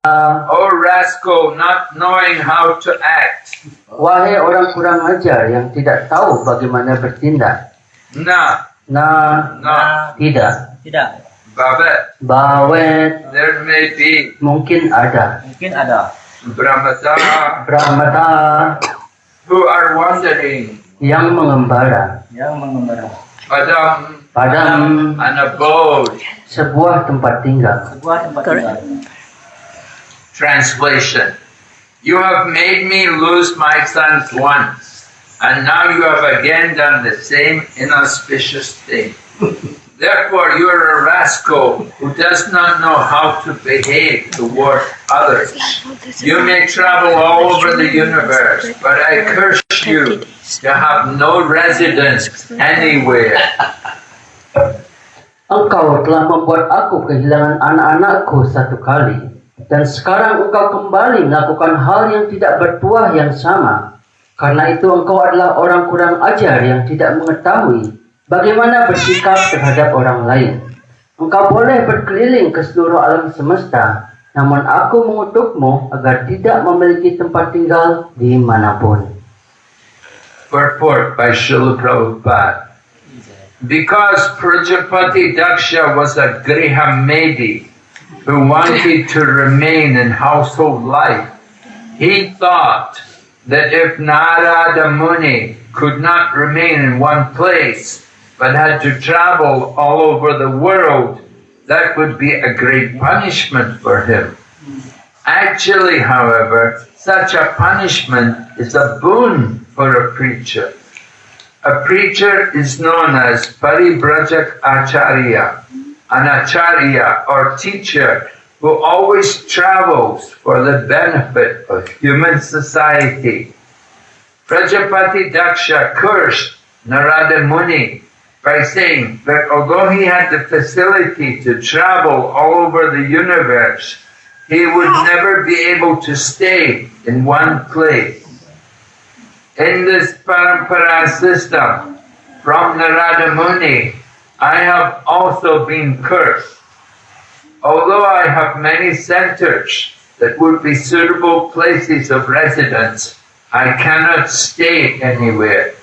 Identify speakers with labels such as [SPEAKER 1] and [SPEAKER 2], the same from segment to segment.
[SPEAKER 1] O rascal, not knowing how to act.
[SPEAKER 2] Wahai orang kurang ajar yang tidak tahu bagaimana bertindak.
[SPEAKER 1] Na,
[SPEAKER 2] Tidak.
[SPEAKER 1] Babet,
[SPEAKER 2] Bawet,
[SPEAKER 1] there may be.
[SPEAKER 2] mungkin ada.
[SPEAKER 1] Brahmata, who are wandering.
[SPEAKER 2] Yang mengembara.
[SPEAKER 1] Padam, an abode.
[SPEAKER 2] Sebuah tempat tinggal.
[SPEAKER 1] Translation. You have made me lose my sons once, and now you have again done the same inauspicious thing. Therefore you are a rascal who does not know how to behave toward others. You may travel all over the universe, but I curse you to have no residence anywhere.
[SPEAKER 2] Engkau telah membuat aku kehilangan anak-anakku satu kali, dan sekarang engkau kembali melakukan hal yang tidak bertuah yang sama. Karena itu engkau adalah orang kurang ajar yang tidak mengetahui bagaimana bersikap terhadap orang lain. Engkau boleh berkeliling ke seluruh alam semesta, namun aku mengutukmu agar tidak memiliki tempat tinggal di manapun.
[SPEAKER 1] Purport by Srila Prabhupada. Because Prajapati Daksha was a Grihamedi who wanted to remain in household life, he thought that if Narada Muni could not remain in one place, but had to travel all over the world, that would be a great punishment for him. Actually, however, such a punishment is a boon for a preacher. A preacher is known as Paribrajak Acharya, an acharya or teacher who always travels for the benefit of human society. Prajapati Daksha cursed Narada Muni by saying that although he had the facility to travel all over the universe, he would never be able to stay in one place. In this parampara system, from Narada Muni, I have also been cursed. Although I have many centers that would be suitable places of residence, I cannot stay anywhere,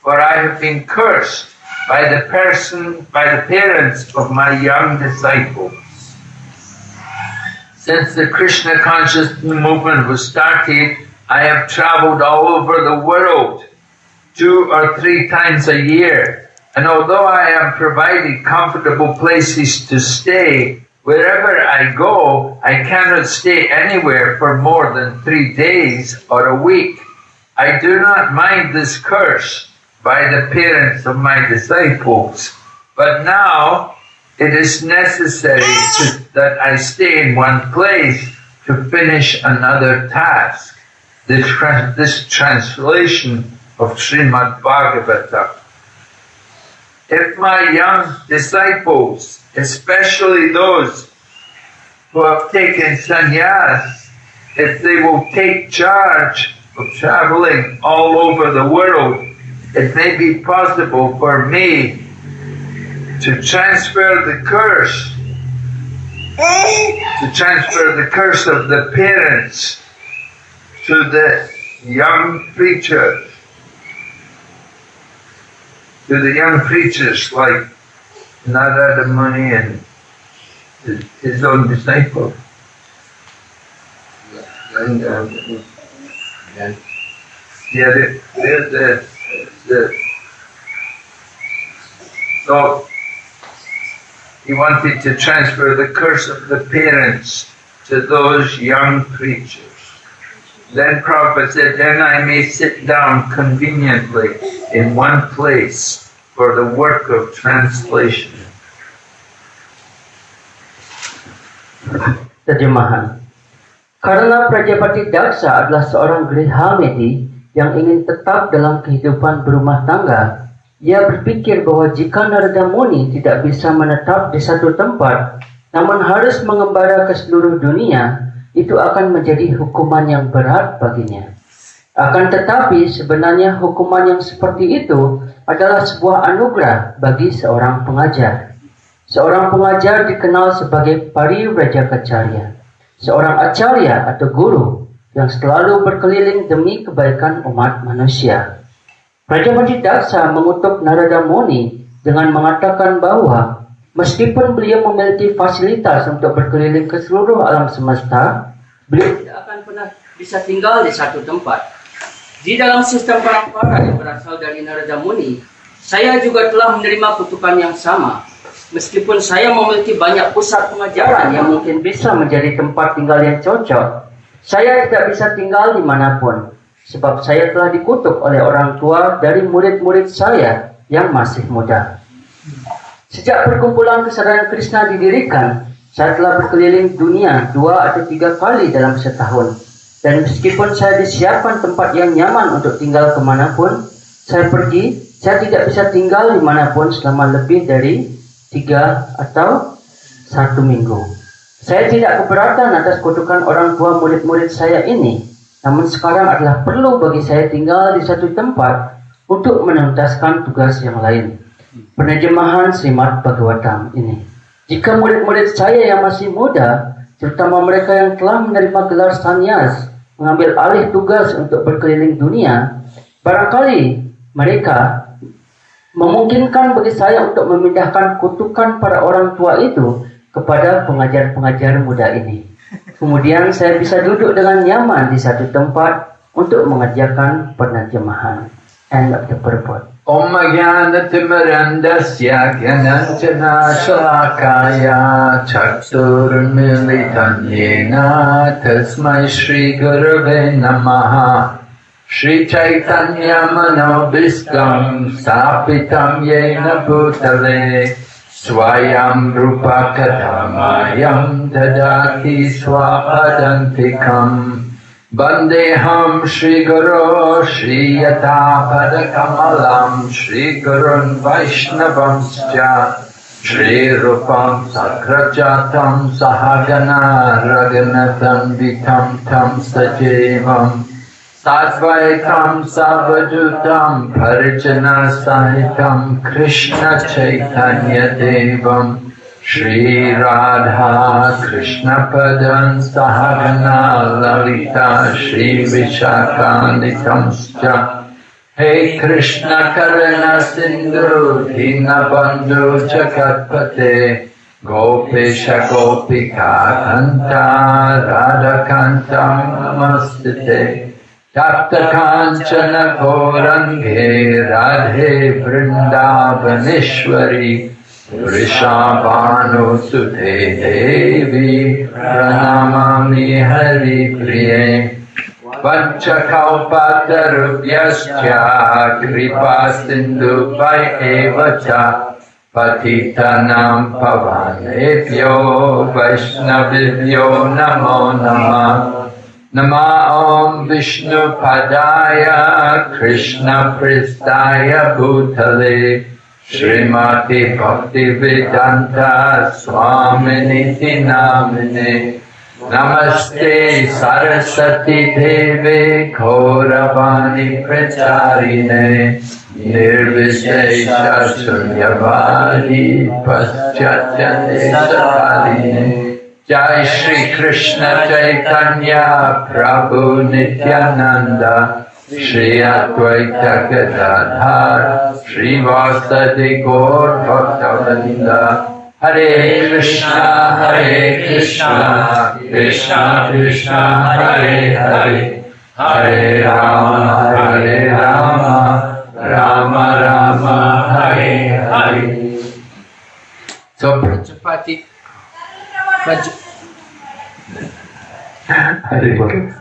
[SPEAKER 1] for I have been cursed by the parents of my young disciples. Since the Krishna consciousness movement was started, I have traveled all over the world 2 or 3 times a year. And although I am provided comfortable places to stay, wherever I go, I cannot stay anywhere for more than 3 days or a week. I do not mind this curse by the parents of my disciples, but now it is necessary that I stay in one place to finish another task. This translation of Srimad Bhagavatam. If my young disciples, especially those who have taken sannyas, if they will take charge of traveling all over the world, it may be possible for me to transfer the curse of the parents to the young preachers, like Narada Muni and his own disciples. So he wanted to transfer the curse of the parents to those young preachers. Then Prabhupada said, then I may sit down conveniently in one place for the work of translation.
[SPEAKER 2] Terjemahan. Karena Prajapati Daksha adalah seorang Grihamedi yang ingin tetap dalam kehidupan berumah tangga, ia berpikir bahwa jika Narada Muni tidak bisa menetap di satu tempat, namun harus mengembara ke seluruh dunia, itu akan menjadi hukuman yang berat baginya. Akan tetapi sebenarnya hukuman yang seperti itu adalah sebuah anugerah bagi seorang pengajar. Seorang pengajar dikenal sebagai Parivrajakacarya. seorang acarya atau guru yang selalu berkeliling demi kebaikan umat manusia. Prajapati Daksa mengutuk Narada Muni dengan mengatakan bahwa meskipun beliau memiliki fasilitas untuk berkeliling ke seluruh alam semesta, beliau tidak akan pernah bisa tinggal di satu tempat. Di dalam sistem parampara yang berasal dari Narada Muni, saya juga telah menerima kutukan yang sama. Meskipun saya memiliki banyak pusat pengajaran yang mungkin bisa menjadi tempat tinggal yang cocok, saya tidak bisa tinggal dimanapun, sebab saya telah dikutuk oleh orang tua dari murid-murid saya yang masih muda. Sejak perkumpulan kesadaran Krishna didirikan, saya telah berkeliling dunia 2 atau 3 kali dalam setahun. Dan meskipun saya disiapkan tempat yang nyaman untuk tinggal kemanapun saya pergi, saya tidak bisa tinggal dimanapun selama lebih dari 3 atau 1 minggu. Saya tidak keberatan atas kutukan orang tua murid-murid saya ini, namun sekarang adalah perlu bagi saya tinggal di satu tempat untuk menuntaskan tugas yang lain. Penerjemahan Srimad Bhagavatam ini. Jika murid-murid saya yang masih muda, terutama mereka yang telah menerima gelar sannyas, mengambil alih tugas untuk berkeliling dunia, barangkali mereka memungkinkan bagi saya untuk memindahkan kutukan para orang tua itu kepada pengajar-pengajar muda ini. Kemudian saya bisa duduk dengan nyaman di satu tempat untuk mengerjakan penerjemahan. End of the purport.
[SPEAKER 1] Om Jnana-timirandasya Gyananjana Shalakaya Chaturmilitam Yena Tasmai Shri Gurave Namaha Shri Chaitanya Manobhistam Sapitam Yena Bhutale Swayam Rupa Katamayam Dadati Swapadantikam Bandeham Shri Guru Shri Yata Padakamalam Shri Gurun Vaishnavamscha Shri Rupam Sakrajatam Sahagana Raghunatam Vitam Tam Sajevam Sadvaitam Savadutam Parijana Sahitam Krishna Chaitanya Devam Shri Radha Krishna Padan Sahagana Lalita Shri Vishakanitamscha Hey Krishna Karana Sindhu Dinabandhu Jagatpate Gopesha Gopika Kanta Radha Kantam Namastite Tapta Kanchana Gaurange Radhe Vrindavaneshwari Rishabhanu Sute Devi Pranamami Hari Priye Vanchakalpatarubhyascha Kripa Sindhu Vaevacha Patitanam Pavanebhyo Vaishnavibhyo Namo Namah Nama Om Vishnu Padaya Krishna Pristaya Bhutale Srimati Bhaktivedanta Swaminiti Namine Namaste Saraswati Deve Gauravani Pracharine Nirvishesha Sunyavadi Paschatyadesakarine Jai Shri Krishna Chaitanya Prabhu Nityananda Shri Advaita Gadadhar Shri Vasadi Gaur Bhaktavinda Hare Krishna Krishna Krishna Hare Hare Hare Rama Rama Rama Hare Hare. So Prajapati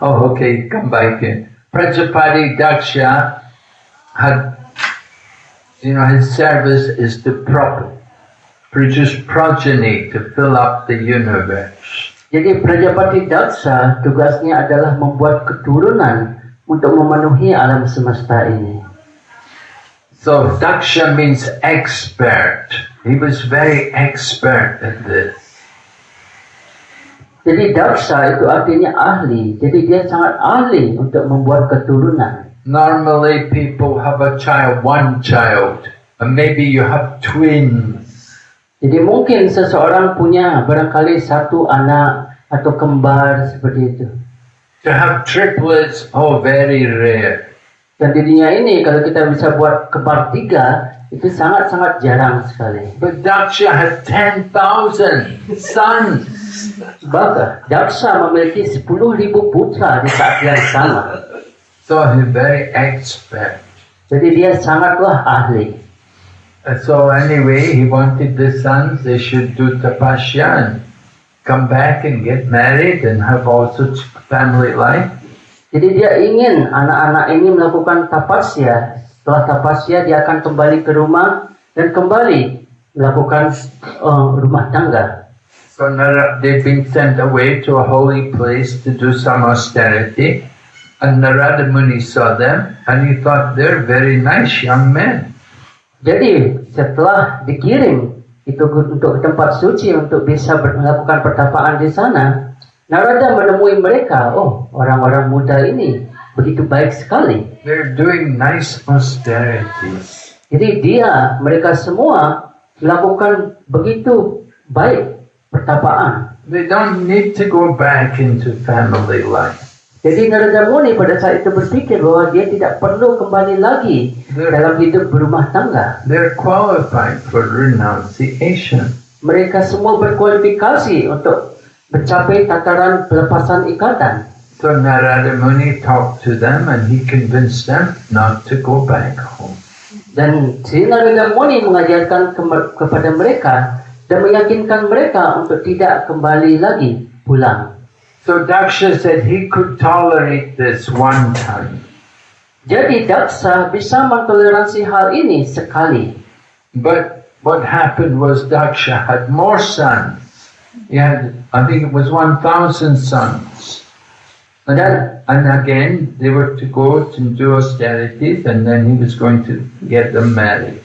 [SPEAKER 1] Oh, okay, come back in. Prajapati Daksha had, his service is to produce progeny to fill up the universe.
[SPEAKER 2] Jadi Prajapati Daksa tugasnya adalah membuat keturunan untuk memenuhi alam semesta ini.
[SPEAKER 1] So Daksha means expert. He was very expert at this.
[SPEAKER 2] Jadi Daksha itu artinya ahli. Jadi dia sangat ahli untuk membuat keturunan.
[SPEAKER 1] Normally people have a child, one child, and maybe you have twins.
[SPEAKER 2] Jadi mungkin seseorang punya barangkali satu anak atau kembar seperti itu.
[SPEAKER 1] To have triplets, oh, very rare.
[SPEAKER 2] Dan di dunia ini kalau kita bisa buat kembar 3 itu sangat-sangat jarang sekali.
[SPEAKER 1] But Daksha had 10,000 sons.
[SPEAKER 2] Bahkan Daksa memiliki 10.000 putra di saat yang sama.
[SPEAKER 1] So he's very expert.
[SPEAKER 2] Jadi dia sangatlah ahli.
[SPEAKER 1] So anyway, he wanted the sons, they should do tapasya and come back and get married and have also family life.
[SPEAKER 2] Jadi dia ingin anak-anak ini melakukan tapasya. Setelah tapasya dia akan kembali ke rumah dan kembali melakukan rumah tangga.
[SPEAKER 1] So they've been sent away to a holy place to do some austerity. And Narada Muni saw them and he thought they're very nice young men.
[SPEAKER 2] Jadi setelah dikirim itu untuk tempat suci untuk bisa melakukan pertapaan di sana, Narada menemui mereka. Oh, orang-orang muda ini begitu baik sekali.
[SPEAKER 1] They're doing nice austerities.
[SPEAKER 2] Jadi mereka semua melakukan begitu baik pertapaan.
[SPEAKER 1] They don't need to go back into family life.
[SPEAKER 2] Jadi Narada Muni pada saat itu berpikir bahwa dia tidak perlu kembali lagi dalam hidup berumah tangga.
[SPEAKER 1] They're qualified for renunciation.
[SPEAKER 2] Mereka semua berkualifikasi untuk mencapai tataran pelepasan ikatan.
[SPEAKER 1] So Narada Muni talked to them and he convinced them not to go back home.
[SPEAKER 2] Dan Sri Narada Muni mengajarkan kepada mereka dan meyakinkan mereka untuk tidak kembali lagi pulang.
[SPEAKER 1] So Daksha said he could tolerate this one time.
[SPEAKER 2] Jadi Daksa bisa mentoleransi hal ini sekali.
[SPEAKER 1] But what happened was Daksha had more sons. He had, I think it was 1,000 sons. And again, they were to go to do austerities and then he was going to get them married.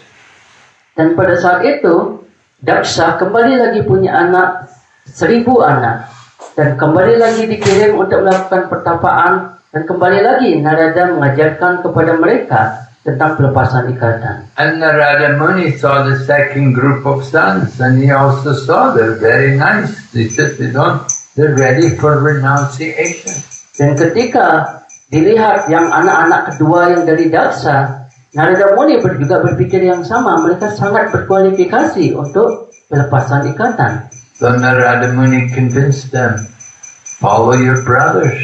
[SPEAKER 2] Dan pada saat itu, Daksa kembali lagi punya anak, 1,000 anak. Dan kembali lagi dikirim untuk melakukan pertapaan. Dan kembali lagi Narada mengajarkan kepada mereka tentang pelepasan ikatan.
[SPEAKER 1] And Narada Muni saw the second group of sons and he also saw they're very nice. He said they're ready for renunciation.
[SPEAKER 2] Dan ketika dilihat yang anak-anak kedua yang dari Daksa, Narada Muni juga berpikir yang sama. Mereka sangat berkualifikasi untuk pelepasan ikatan.
[SPEAKER 1] So Narada Muni convinced them, follow your brothers.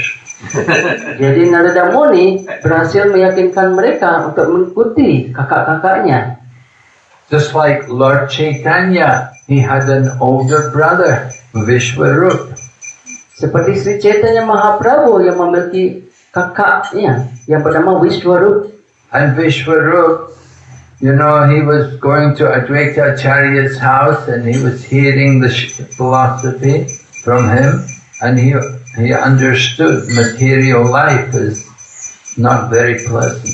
[SPEAKER 2] Jadi Narada Muni berhasil meyakinkan mereka untuk mengikuti kakak-kakaknya.
[SPEAKER 1] Just like Lord Chaitanya, he had an older brother, Vishwarup.
[SPEAKER 2] Seperti Sri Chaitanya Mahaprabhu yang memiliki kakaknya yang bernama Vishwarup.
[SPEAKER 1] And Vishwarup, you know, he was going to Advaita Acharya's house and he was hearing the philosophy from him and he understood material life is not very pleasant.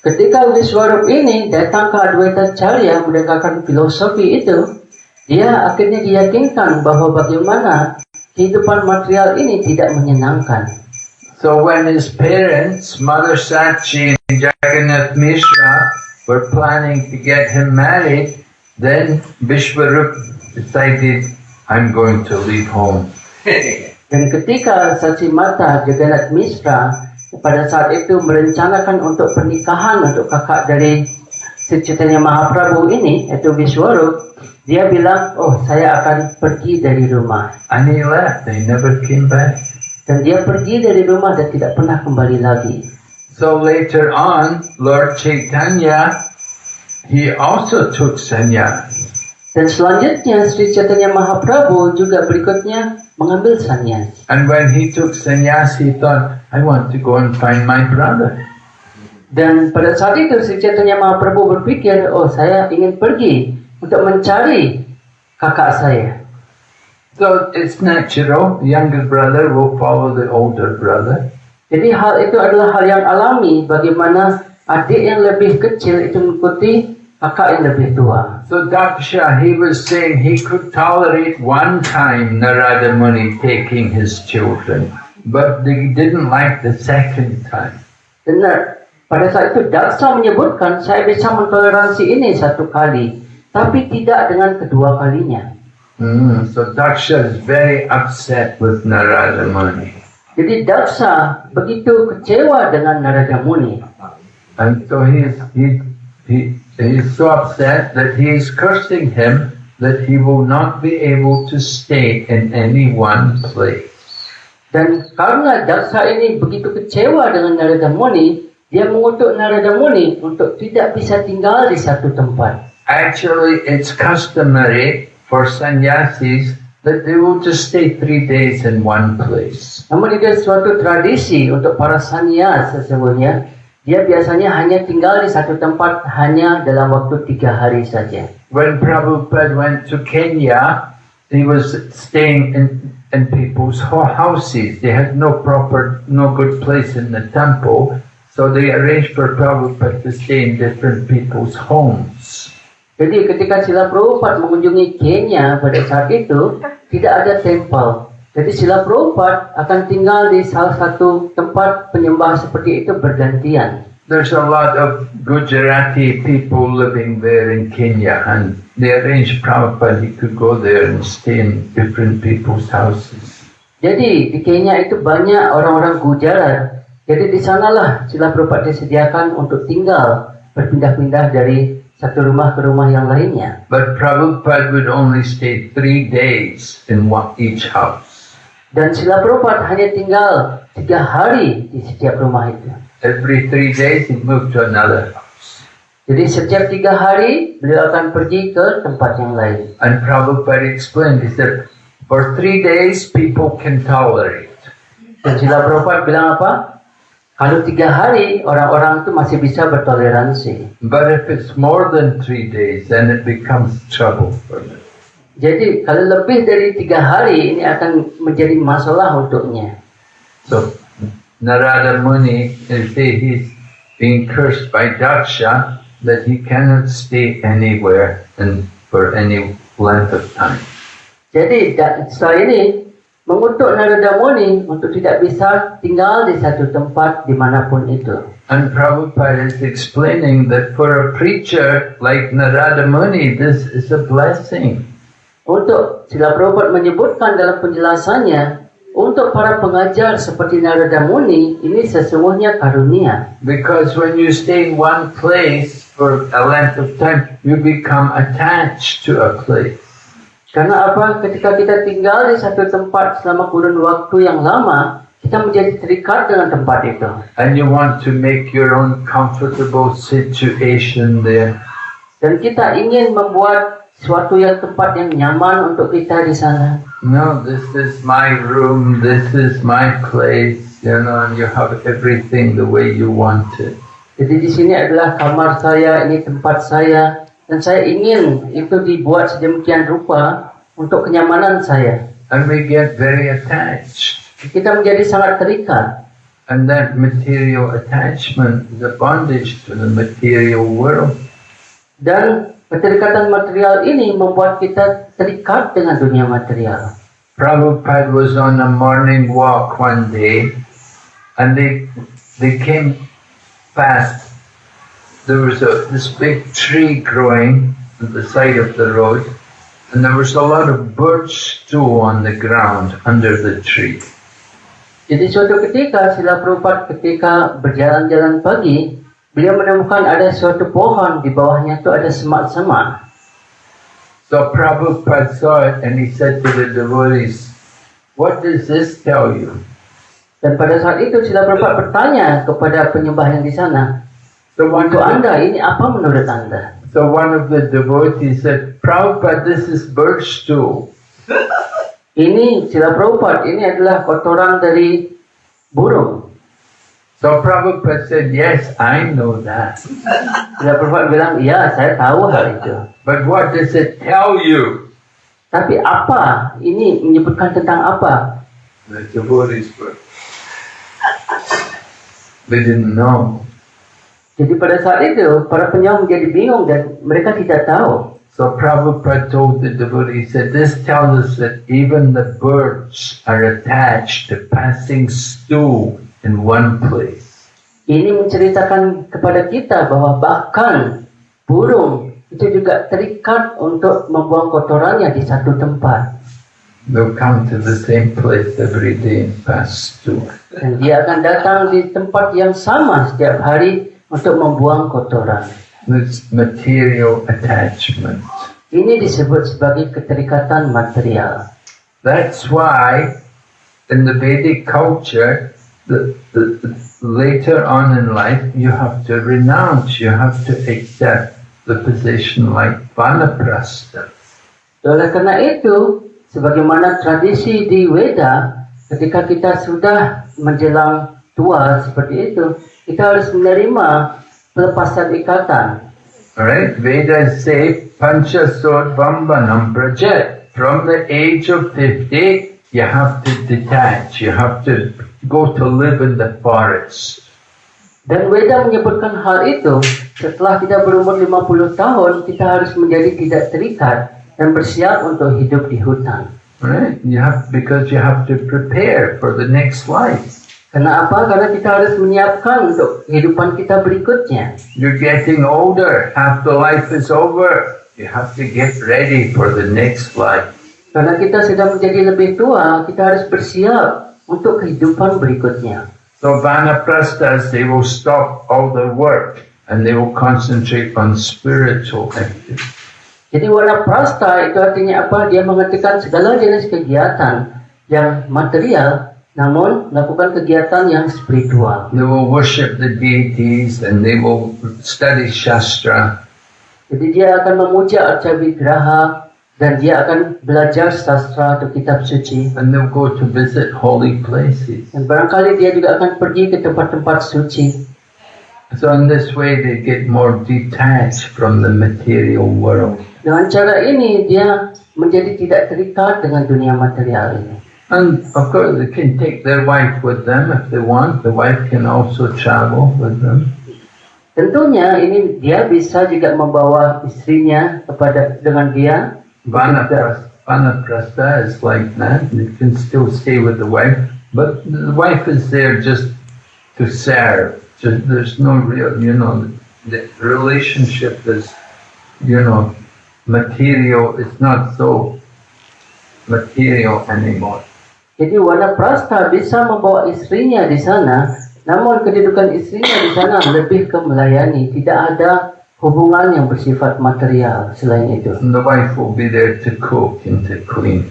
[SPEAKER 2] Ketika Vishwarup ini datang ke Advaita Acharya mendengarkan filosofi itu, dia akhirnya diyakinkan bahwa bagaimana kehidupan material ini tidak menyenangkan.
[SPEAKER 1] So when his parents, Mother Sachi and Jagannath Mishra, were planning to get him married, then Vishwarup decided, I'm going to leave home.
[SPEAKER 2] Dan ketika Sachi Mata Jagannath Mishra pada saat itu merencanakan untuk pernikahan untuk kakak dari Sri Chaitanya Mahaprabhu ini, yaitu Vishwarup, dia bilang, oh saya akan pergi dari rumah.
[SPEAKER 1] And he left, he never came back.
[SPEAKER 2] Dan dia pergi dari rumah dan tidak pernah kembali lagi.
[SPEAKER 1] So later on, Lord Chaitanya, he also took sannyas.
[SPEAKER 2] Dan selanjutnya Sri Chaitanya Mahaprabhu juga berikutnya mengambil sannyas.
[SPEAKER 1] And when he took sannyas, he thought, I want to go and find my brother.
[SPEAKER 2] Dan pada saat itu Sri Chaitanya Mahaprabhu berpikir, oh saya ingin pergi untuk mencari kakak saya.
[SPEAKER 1] So it's natural, the younger brother will follow the older brother.
[SPEAKER 2] Jadi hal itu adalah hal yang alami, bagaimana adik yang lebih kecil itu mengikuti kakak yang lebih tua.
[SPEAKER 1] So Daksha, he was saying he could tolerate one time Narada Muni taking his children, but he didn't like the second time.
[SPEAKER 2] Benar. Pada saat itu Daksa menyebutkan, saya bisa mentoleransi ini satu kali, tapi tidak dengan kedua kalinya.
[SPEAKER 1] So Daksha is very upset with Narada Muni.
[SPEAKER 2] Jadi Daksa begitu kecewa dengan Narada Muni.
[SPEAKER 1] And so he's so upset that he is cursing him that he will not be able to stay in any one place.
[SPEAKER 2] Dan karena Daksa ini begitu kecewa dengan Narada Muni, dia mengutuk Narada Muni untuk tidak bisa tinggal di satu tempat.
[SPEAKER 1] Actually, it's customary for sannyasis that they will just stay 3 days in one place.
[SPEAKER 2] Namun itu suatu tradisi untuk para sannyas sesungguhnya. Dia biasanya hanya tinggal di satu tempat hanya dalam waktu 3 hari saja.
[SPEAKER 1] When Prabhupada went to Kenya, he was staying in people's houses. They had no good place in the temple, so they arranged for Prabhupada to stay in different people's homes.
[SPEAKER 2] Jadi ketika Srila Prabhupada mengunjungi Kenya pada saat itu, tidak ada tempel. Jadi Srila Prabhupada akan tinggal di salah satu tempat penyembah seperti itu bergantian.
[SPEAKER 1] There's a lot of Gujarati people living there in Kenya, and they arranged Prabhupada he could go there and stay in different people's houses.
[SPEAKER 2] Jadi di Kenya itu banyak orang-orang Gujarat. Jadi di sanalah Srila Prabhupada disediakan untuk tinggal berpindah-pindah dari satu rumah ke rumah yang lainnya.
[SPEAKER 1] But Prabhupada would only stay 3 days in each house.
[SPEAKER 2] Dan Srila Prabhupada hanya tinggal 3 hari di setiap rumah itu.
[SPEAKER 1] Every 3 days he moved to another house.
[SPEAKER 2] Jadi setiap 3 hari beliau akan pergi ke tempat yang lain.
[SPEAKER 1] And Prabhupada explained, he said, for 3 days people can tolerate.
[SPEAKER 2] Dan Srila Prabhupada bilang apa? Kalau 3 hari orang-orang itu masih bisa bertoleransi.
[SPEAKER 1] But if it's more than 3 days, then it becomes trouble for them.
[SPEAKER 2] Jadi kalau lebih dari 3 hari ini akan menjadi masalah untuknya.
[SPEAKER 1] So Narada Muni he's being cursed by Daksha that he cannot stay anywhere and for any length of time.
[SPEAKER 2] Jadi Daksa ini mengutuk Narada Muni untuk tidak bisa tinggal di satu tempat dimanapun itu.
[SPEAKER 1] And Prabhupada is explaining that for a preacher like Narada Muni, this is a blessing.
[SPEAKER 2] Untuk Srila Prabhupada menyebutkan dalam penjelasannya, untuk para pengajar seperti Narada Muni, ini sesungguhnya karunia.
[SPEAKER 1] Because when you stay in one place for a length of time, you become attached to a place.
[SPEAKER 2] Karena apa? Ketika kita tinggal di satu tempat selama kurun waktu yang lama, kita menjadi terikat dengan tempat itu.
[SPEAKER 1] And you want to make your own comfortable situation there.
[SPEAKER 2] Dan kita ingin membuat suatu tempat yang nyaman untuk kita di sana.
[SPEAKER 1] No, this is my room, this is my place, and you have everything the way you want it.
[SPEAKER 2] Jadi di sini adalah kamar saya, ini tempat saya, dan saya ingin itu dibuat sedemikian rupa untuk kenyamanan saya.
[SPEAKER 1] And we get very attached.
[SPEAKER 2] Kita menjadi sangat terikat.
[SPEAKER 1] And that material attachment is a bondage to the material world.
[SPEAKER 2] Dan keterikatan material ini membuat kita terikat dengan dunia material.
[SPEAKER 1] Prabhupada was on a morning walk one day, and they came past. There was this big tree growing at the side of the road, and there was a lot of birch stool on the ground under the tree.
[SPEAKER 2] Jadi suatu ketika Srila Prabhupada ketika berjalan-jalan pagi, beliau menemukan ada suatu pohon, di bawahnya itu ada semak-semak.
[SPEAKER 1] So Prabhupada saw it and he said to the devotees, "What does this tell you?"
[SPEAKER 2] Dan pada saat itu Srila Prabhupada bertanya kepada penyembah yang di sana,
[SPEAKER 1] So
[SPEAKER 2] untuk Anda ini apa menurut Anda?
[SPEAKER 1] So one of the devotees said, "Prabhupada, this is birch stool."
[SPEAKER 2] Ini Srila Prabhupada, ini adalah kotoran dari burung.
[SPEAKER 1] So Prabhupada said, "Yes, I know that.
[SPEAKER 2] Srila Prabhupada bilang, iya saya tahu hal itu.
[SPEAKER 1] But what does it tell you?"
[SPEAKER 2] Tapi apa? Ini menyebutkan tentang apa?
[SPEAKER 1] The devotees they didn't know.
[SPEAKER 2] Jadi pada saat itu, para penyembah menjadi bingung dan mereka tidak tahu.
[SPEAKER 1] So Prabhupada told the devotee, he said, "This tells us that even the birds are attached to passing stool in one place."
[SPEAKER 2] Ini menceritakan kepada kita bahwa bahkan burung itu juga terikat untuk membuang kotorannya di satu tempat.
[SPEAKER 1] They'll come to the same place every day and pass through.
[SPEAKER 2] Dan dia akan datang di tempat yang sama setiap hari untuk membuang kotoran.
[SPEAKER 1] This material attachment.
[SPEAKER 2] Ini disebut sebagai keterikatan material.
[SPEAKER 1] That's why in the Vedic culture, later on in life, you have to renounce, you have to accept the position like vanaprastha.
[SPEAKER 2] Oleh karena itu, sebagaimana tradisi di Weda, ketika kita sudah menjelang tua seperti itu, kita harus menerima pelepasan ikatan.
[SPEAKER 1] Alright, Vedas say, Panchasod Vambanam Prajet. From the age of 50, you have to detach, you have to go to live in the forest.
[SPEAKER 2] Dan Weda menyebutkan hal itu, setelah kita berumur 50 tahun, kita harus menjadi tidak terikat dan bersiap untuk hidup di hutan.
[SPEAKER 1] Right? Because you have to prepare for the next life.
[SPEAKER 2] Karena apa? Karena kita harus menyiapkan untuk kehidupan kita berikutnya.
[SPEAKER 1] You're getting older, half the life is over. You have to get ready for the next life.
[SPEAKER 2] Karena kita sudah menjadi lebih tua, kita harus bersiap untuk kehidupan berikutnya.
[SPEAKER 1] So vanaprasthas, they will stop all their work and they will concentrate on spiritual activity.
[SPEAKER 2] Jadi wanaprastha itu artinya apa? Dia menghentikan segala jenis kegiatan yang material, namun melakukan kegiatan yang spiritual.
[SPEAKER 1] They will worship the deities and they will study Shastra.
[SPEAKER 2] Jadi dia akan memuja arca vigraha dan dia akan belajar sastra atau kitab suci.
[SPEAKER 1] And they'll go to visit holy places.
[SPEAKER 2] Dan barangkali dia juga akan pergi ke tempat-tempat suci.
[SPEAKER 1] So in this way they get more detached from the material world.
[SPEAKER 2] Dengan cara ini dia menjadi tidak terikat dengan dunia material ini.
[SPEAKER 1] And of course they can take their wife with them if they want. The wife can also travel with them.
[SPEAKER 2] Tentunya ini dia bisa juga membawa istrinya dengan dia.
[SPEAKER 1] Vanaprastha is like that. You can still stay with the wife, but the wife is there just to serve. There's no real, the relationship is, material. It's not so material anymore.
[SPEAKER 2] Jadi wanaprastha bisa membawa istrinya di sana, namun kedudukan istrinya di sana lebih ke melayani. Tidak ada hubungan yang bersifat material selain itu.
[SPEAKER 1] And the wife will be there to cook and to clean.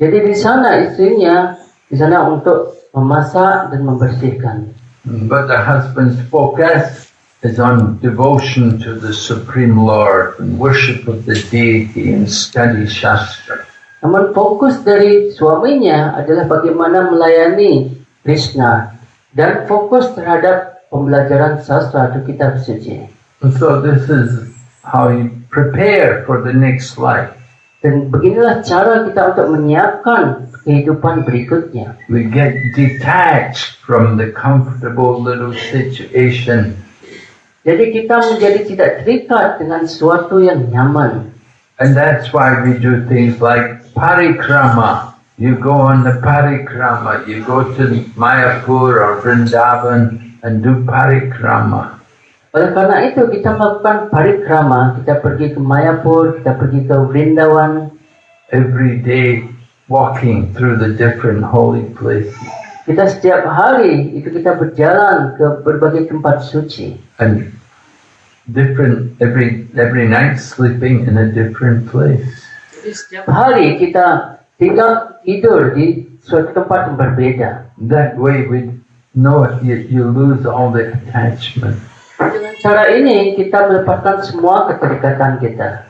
[SPEAKER 2] Jadi di sana istrinya di sana untuk memasak dan membersihkan.
[SPEAKER 1] But the husband's focus is on devotion to the Supreme Lord and worship of the deity and study Shastra.
[SPEAKER 2] Namun fokus dari suaminya adalah bagaimana melayani Krishna dan fokus terhadap pembelajaran sastra atau kitab suci.
[SPEAKER 1] And so this is how you prepare for the next life.
[SPEAKER 2] Dan beginilah cara kita untuk menyiapkan kehidupan berikutnya.
[SPEAKER 1] We get detached from the comfortable little situation.
[SPEAKER 2] Jadi kita menjadi tidak terikat dengan sesuatu yang nyaman.
[SPEAKER 1] And that's why we do things like parikrama. You go on the parikrama. You go to Mayapur or Vrindavan and do parikrama.
[SPEAKER 2] Oleh karena itu kita melakukan parikrama, kita pergi ke Mayapur, kita pergi ke Vrindavan.
[SPEAKER 1] Every day walking through the different holy places.
[SPEAKER 2] Kita setiap hari itu kita berjalan ke berbagai tempat suci.
[SPEAKER 1] And every night sleeping in a different place.
[SPEAKER 2] Setiap hari kita tidur di suatu tempat yang berbeda.
[SPEAKER 1] That way we know it, you lose all the attachment.
[SPEAKER 2] Dengan cara ini kita melepaskan semua keterikatan kita.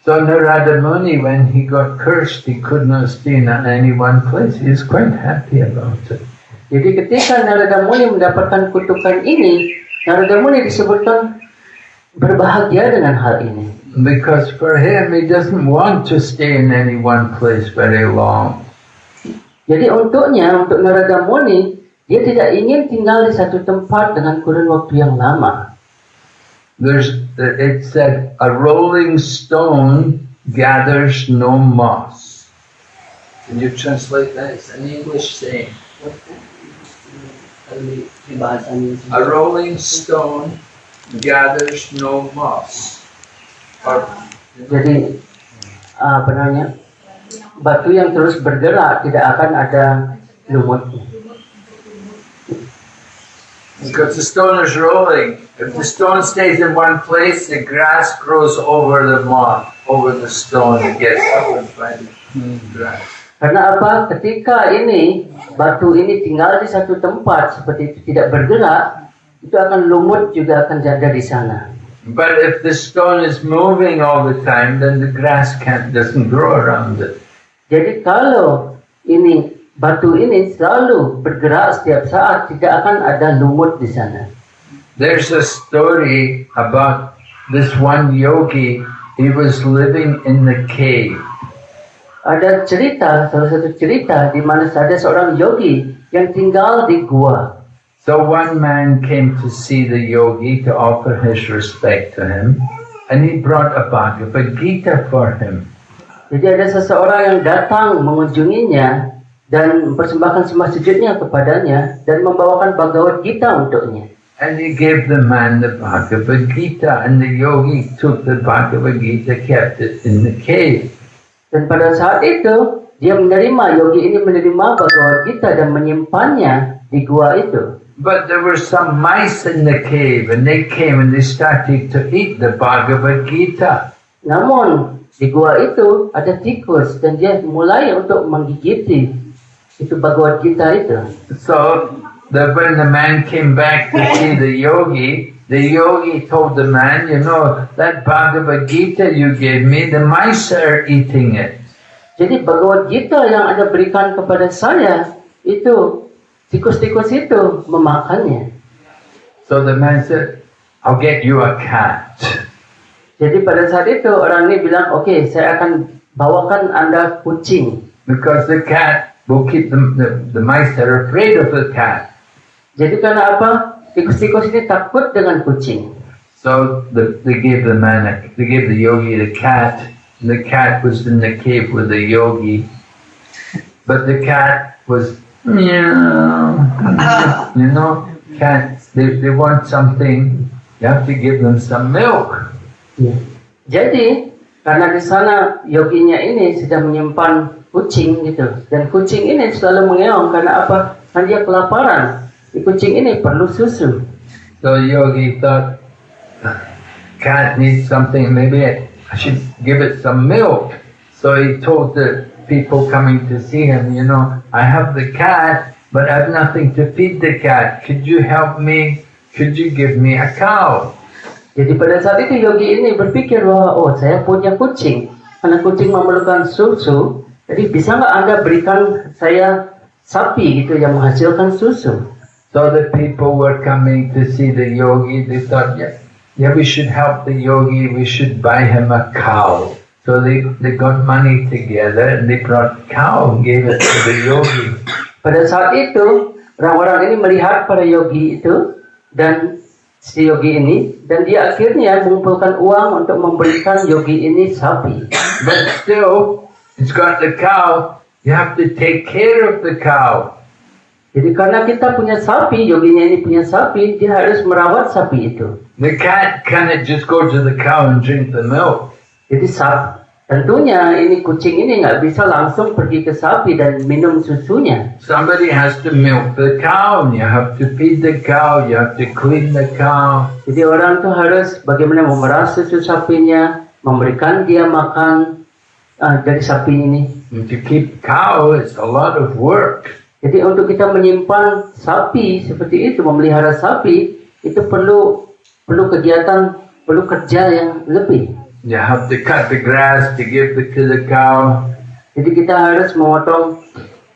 [SPEAKER 1] So Narada Muni, when he got cursed, he could not stay in any one place. He was quite happy about it.
[SPEAKER 2] Jadi ketika Narada Muni mendapatkan kutukan ini, Narada Muni disebutkan berbahagia dengan hal ini.
[SPEAKER 1] Because for him, he doesn't want to stay in any one place very long.
[SPEAKER 2] Jadi untuk Narada Muni, dia tidak ingin tinggal di satu tempat dengan kurun waktu yang lama.
[SPEAKER 1] It said, a rolling stone gathers no moss. Can you translate that? It's an English saying. A rolling stone gathers no moss.
[SPEAKER 2] Jadi apa namanya, batu yang terus bergerak tidak akan ada lumutnya.
[SPEAKER 1] Because the stone is rolling. If the stone stays in one place, the grass grows over the moss, over the stone. It gets covered by the grass.
[SPEAKER 2] Karena apa? Ketika ini batu ini tinggal di satu tempat seperti itu, tidak bergerak, itu akan lumut juga akan ada di sana.
[SPEAKER 1] But if the stone is moving all the time, then the grass doesn't grow around it.
[SPEAKER 2] Jadi kalau ini batu ini selalu bergerak setiap saat, tidak akan ada lumut di sana.
[SPEAKER 1] There's a story about this one yogi. He was living in the cave.
[SPEAKER 2] Ada cerita, salah satu cerita di mana ada seorang yogi yang tinggal di gua.
[SPEAKER 1] So one man came to see the yogi to offer his respect to him, and he brought a Bhagavad Gita for him.
[SPEAKER 2] Jadi ada seseorang yang datang mengunjunginya dan mempersembahkan sembah sujudnya kepadanya dan membawakan Bhagavad Gita untuknya.
[SPEAKER 1] And he gave the man the Bhagavad Gita, and the yogi took the Bhagavad Gita, kept it in the cave.
[SPEAKER 2] Dan pada saat itu dia menerima, yogi ini menerima Bhagavad Gita dan menyimpannya di gua itu.
[SPEAKER 1] But there were some mice in the cave, and they came and they started to eat the Bhagavad Gita.
[SPEAKER 2] Namun di gua itu ada tikus dan dia mulai untuk menggigiti itu Bhagavad Gita itu.
[SPEAKER 1] So when the man came back to see the yogi told the man, you know, that Bhagavad Gita you gave me, the mice are eating it.
[SPEAKER 2] Jadi Bhagavad Gita yang Anda berikan kepada saya itu tikus-tikus itu memakannya.
[SPEAKER 1] So the man said, I'll get you a cat.
[SPEAKER 2] Jadi pada saat itu orang ini bilang, oke, saya akan bawakan Anda kucing.
[SPEAKER 1] Because the cat will keep the mice that are afraid of the cat.
[SPEAKER 2] Jadi karena apa? Tikus-tikus ini takut dengan kucing.
[SPEAKER 1] So they gave the yogi the cat. And the cat was in the cave with the yogi. But the cat was, meow. You know, cats, they want something. You have to give them some milk.
[SPEAKER 2] Ya. Jadi karena di sana yoginya ini sedang menyimpan kucing gitu, dan kucing ini selalu mengeong karena apa? Karena dia kelaparan. Si kucing ini perlu susu.
[SPEAKER 1] So yogi thought, cat needs something. Maybe I should give it some milk. So he told the people coming to see him, you know, I have the cat, but I have nothing to feed the cat. Could you help me? Could you give me a cow?
[SPEAKER 2] Jadi pada saat itu yogi ini berpikir bahwa oh, saya punya kucing, karena kucing memerlukan susu. Jadi bisa nggak Anda berikan saya sapi gitu yang menghasilkan susu?
[SPEAKER 1] So the people were coming to see the yogi. They thought, yeah, we should help the yogi. We should buy him a cow. So they got money together and they brought a cow and gave it to the yogi.
[SPEAKER 2] Pada saat itu orang-orang ini melihat para yogi itu dan si yogi ini, dan dia akhirnya mengumpulkan uang untuk memberikan yogi ini sapi.
[SPEAKER 1] But still, it's got the cow. You have to take care of the cow.
[SPEAKER 2] Jadi karena kita punya sapi, yoginya ini punya sapi, dia harus merawat sapi itu.
[SPEAKER 1] The cat cannot just go to the cow and drink the milk.
[SPEAKER 2] Jadi tentunya ini kucing ini nggak bisa langsung pergi ke sapi dan minum susunya.
[SPEAKER 1] Somebody has to milk the cow, and you have to feed the cow, you have to clean the cow.
[SPEAKER 2] Jadi orang tuh harus bagaimana memerah susu sapinya, memberikan dia makan dari sapi ini.
[SPEAKER 1] And to keep cow, it's a lot of work.
[SPEAKER 2] Jadi untuk kita menyimpan sapi seperti itu, memelihara sapi, itu perlu kegiatan, perlu kerja yang lebih.
[SPEAKER 1] You have to cut the grass to give to the cow.
[SPEAKER 2] Jadi kita harus memotong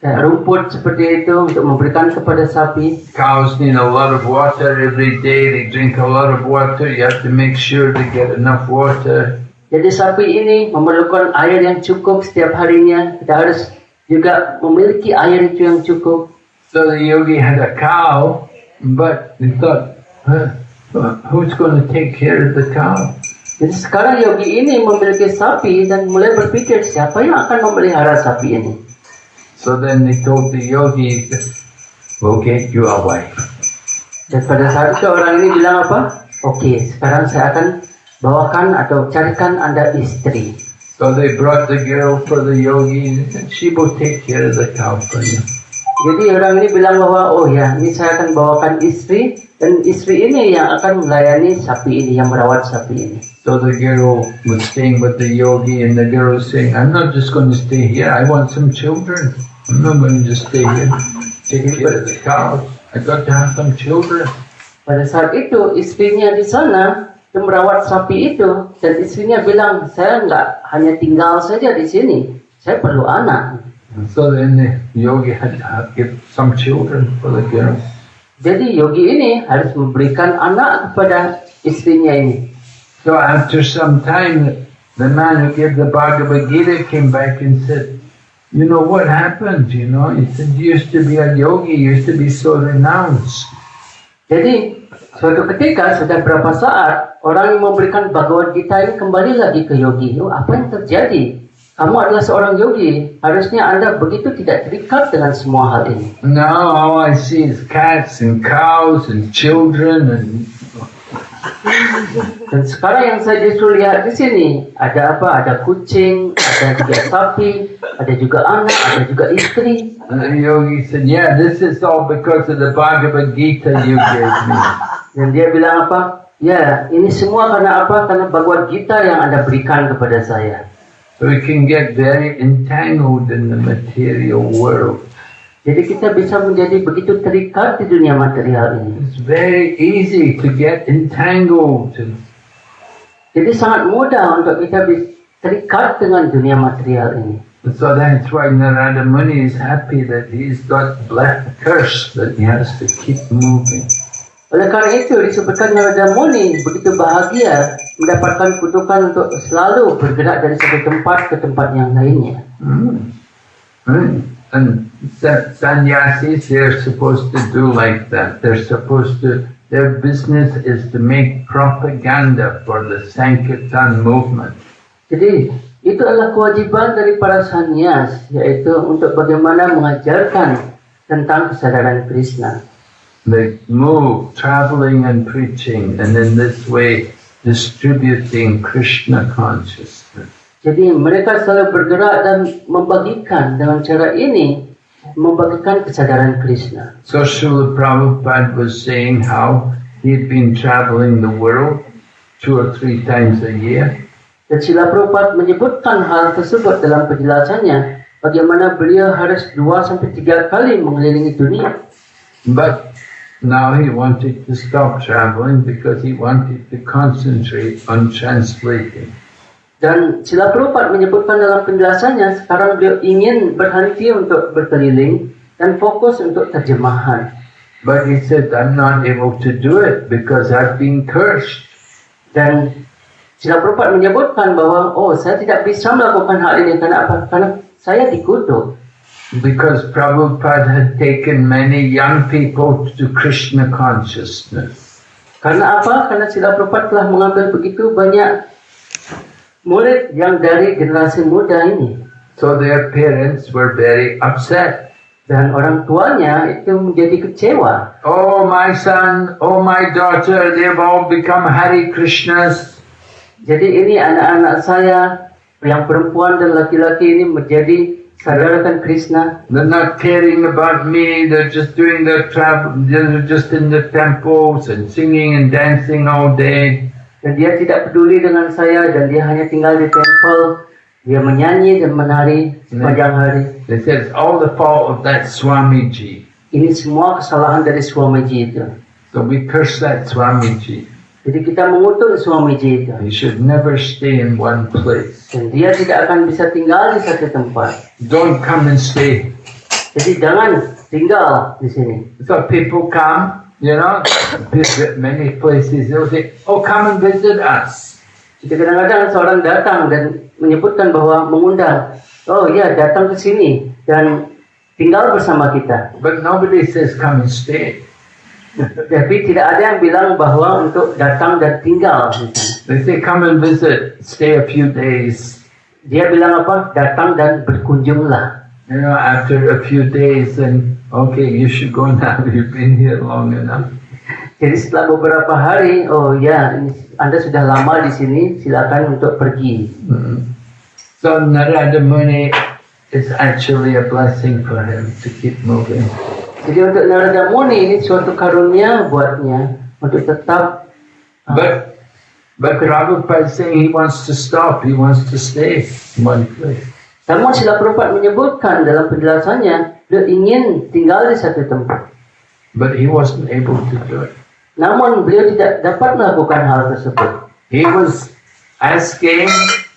[SPEAKER 2] rumput seperti itu untuk memberikan kepada sapi.
[SPEAKER 1] Cows need a lot of water every day. They drink a lot of water. You have to make sure they get enough water.
[SPEAKER 2] Jadi sapi ini memerlukan air yang cukup setiap harinya. Kita harus juga memiliki air itu yang cukup.
[SPEAKER 1] So the yogi had a cow, but he thought, who's going to take care of the cow?
[SPEAKER 2] Jadi sekarang yogi ini memiliki sapi dan mulai berpikir siapa yang akan memelihara sapi ini.
[SPEAKER 1] So then they told the yogi, we'll get you a wife.
[SPEAKER 2] Dan pada saat itu orang ini bilang apa? Oke, sekarang saya akan bawakan atau carikan Anda istri.
[SPEAKER 1] So they brought the girl for the yogi, and she will take care of the cow for you.
[SPEAKER 2] Jadi orang ini bilang bahwa, oh ya, ini saya akan bawakan istri, dan istri ini yang akan melayani sapi ini, yang merawat sapi ini.
[SPEAKER 1] So the girl was staying with the yogi, and the girl was saying, I'm not just going to stay here, I want some children. I'm not going to just stay here, take care of the cows. I got to have some children.
[SPEAKER 2] Pada saat itu, istrinya di sana, merawat sapi itu, dan istrinya bilang, saya nggak hanya tinggal saja di sini, saya perlu anak.
[SPEAKER 1] So then the yogi had to give some children for the girl.
[SPEAKER 2] Jadi yogi ini harus memberikan anak kepada istrinya ini.
[SPEAKER 1] So after some time, the man who gave the Bhagavad Gita came back and said, you know what happened, you know? He said, you used to be a yogi, you used to be so renounced.
[SPEAKER 2] Jadi suatu ketika sudah berapa saat orang yang memberikan Bhagavad Gita ini kembali lagi ke yogi. Oh, apa yang terjadi? Kamu adalah seorang yogi. Harusnya Anda begitu tidak terikat dengan semua hal ini.
[SPEAKER 1] Now all I see is cats and cows and children and...
[SPEAKER 2] Dan sekarang yang saya justru lihat di sini ada apa? Ada kucing, ada juga sapi, ada juga anak, ada juga istri.
[SPEAKER 1] And the yogi said, yeah, this is all because of the Bhagavad Gita you gave me.
[SPEAKER 2] Dan dia bilang apa? Ya, ini semua karena apa? Karena Bhagavad Gita yang Anda berikan kepada saya.
[SPEAKER 1] So we can get very entangled in the material world.
[SPEAKER 2] Jadi kita bisa menjadi begitu terikat di dunia material ini.
[SPEAKER 1] It's very easy to get entangled.
[SPEAKER 2] Jadi sangat mudah untuk kita terikat dengan dunia material ini.
[SPEAKER 1] So that's why Narada Muni is happy that he's got black curse that he has to keep moving.
[SPEAKER 2] Oleh karena itu disebutkan Narada Muni begitu bahagia mendapatkan kutukan untuk selalu bergerak dari satu tempat ke tempat yang lainnya.
[SPEAKER 1] And sannyasis, they're supposed to do like that. They're supposed to, their business is to make propaganda for the Sankirtan movement.
[SPEAKER 2] Jadi itu adalah kewajiban dari para sannyas, yaitu untuk bagaimana mengajarkan tentang kesadaran Krishna.
[SPEAKER 1] They move, traveling and preaching, and in this way distributing Krishna consciousness.
[SPEAKER 2] Jadi mereka selalu bergerak dan membagikan dengan cara ini, membagikan kesadaran Krishna.
[SPEAKER 1] So Srila Prabhupada was saying how he'd been traveling the world 2 or 3 times a year.
[SPEAKER 2] Dan Srila Prabhupada menyebutkan hal tersebut dalam penjelasannya, bagaimana beliau harus 2-3 kali mengelilingi dunia.
[SPEAKER 1] But now he wanted to stop traveling because he wanted to concentrate on translating.
[SPEAKER 2] Dan Srila Prabhupada menyebutkan dalam penjelasannya, sekarang beliau ingin berhenti untuk berkeliling dan fokus untuk terjemahan.
[SPEAKER 1] But he said, I'm not able to do it because I've been cursed.
[SPEAKER 2] Dan Srila Prabhupada menyebutkan bahwa, oh, saya tidak bisa melakukan hal ini. Karena apa? Karena saya dikutuk.
[SPEAKER 1] Because Prabhupada had taken many young people to Krishna consciousness.
[SPEAKER 2] Karena apa? Karena Srila Prabhupada telah mengambil begitu banyak murid yang dari generasi muda ini.
[SPEAKER 1] So their parents were very upset.
[SPEAKER 2] Dan orang tuanya itu menjadi kecewa.
[SPEAKER 1] Oh my son, oh my daughter, they've all become Hare Krishnas.
[SPEAKER 2] Jadi ini anak-anak saya yang perempuan dan laki-laki ini menjadi sadarakan Krishna.
[SPEAKER 1] They're not caring about me, they're just doing their travel, they're just in the temples and singing and dancing all day.
[SPEAKER 2] Dan dia tidak peduli dengan saya dan dia hanya tinggal di temple. Dia menyanyi dan menari sepanjang hari.
[SPEAKER 1] They said it's all the fault of that Swamiji.
[SPEAKER 2] Ini semua kesalahan dari Swamiji itu.
[SPEAKER 1] So we curse that Swamiji.
[SPEAKER 2] Jadi kita mengutuk Swamiji itu.
[SPEAKER 1] He should never stay in one place.
[SPEAKER 2] Dan dia tidak akan bisa tinggal di satu tempat.
[SPEAKER 1] Don't come and stay.
[SPEAKER 2] Jadi jangan tinggal di sini.
[SPEAKER 1] So people come, you know, visit many places. They'll say, oh, come and visit us.
[SPEAKER 2] Jadi kadang-kadang seorang datang dan menyebutkan bahwa mengundang, oh ya datang ke sini dan tinggal bersama kita.
[SPEAKER 1] But nobody says come and stay.
[SPEAKER 2] Tapi tidak ada yang bilang bahwa untuk datang dan tinggal di sana.
[SPEAKER 1] They say come and visit, stay a few days.
[SPEAKER 2] Dia bilang apa? Datang dan berkunjunglah.
[SPEAKER 1] You know, after a few days, then okay, you should go now. You've been here long enough.
[SPEAKER 2] Jadi setelah beberapa hari, oh ya, Anda sudah lama di sini, silakan untuk pergi.
[SPEAKER 1] So Narada Muni is actually a blessing for him to keep moving.
[SPEAKER 2] Jadi untuk Narada Muni ini suatu karunia buatnya untuk tetap.
[SPEAKER 1] But Prabhupada is saying he wants to stop, he wants to stay in one place.
[SPEAKER 2] Namun Srila Prabhupada menyebutkan dalam penjelasannya, dia ingin tinggal di satu tempat.
[SPEAKER 1] But he wasn't able to do it.
[SPEAKER 2] Namun beliau tidak dapat melakukan hal tersebut.
[SPEAKER 1] He was asking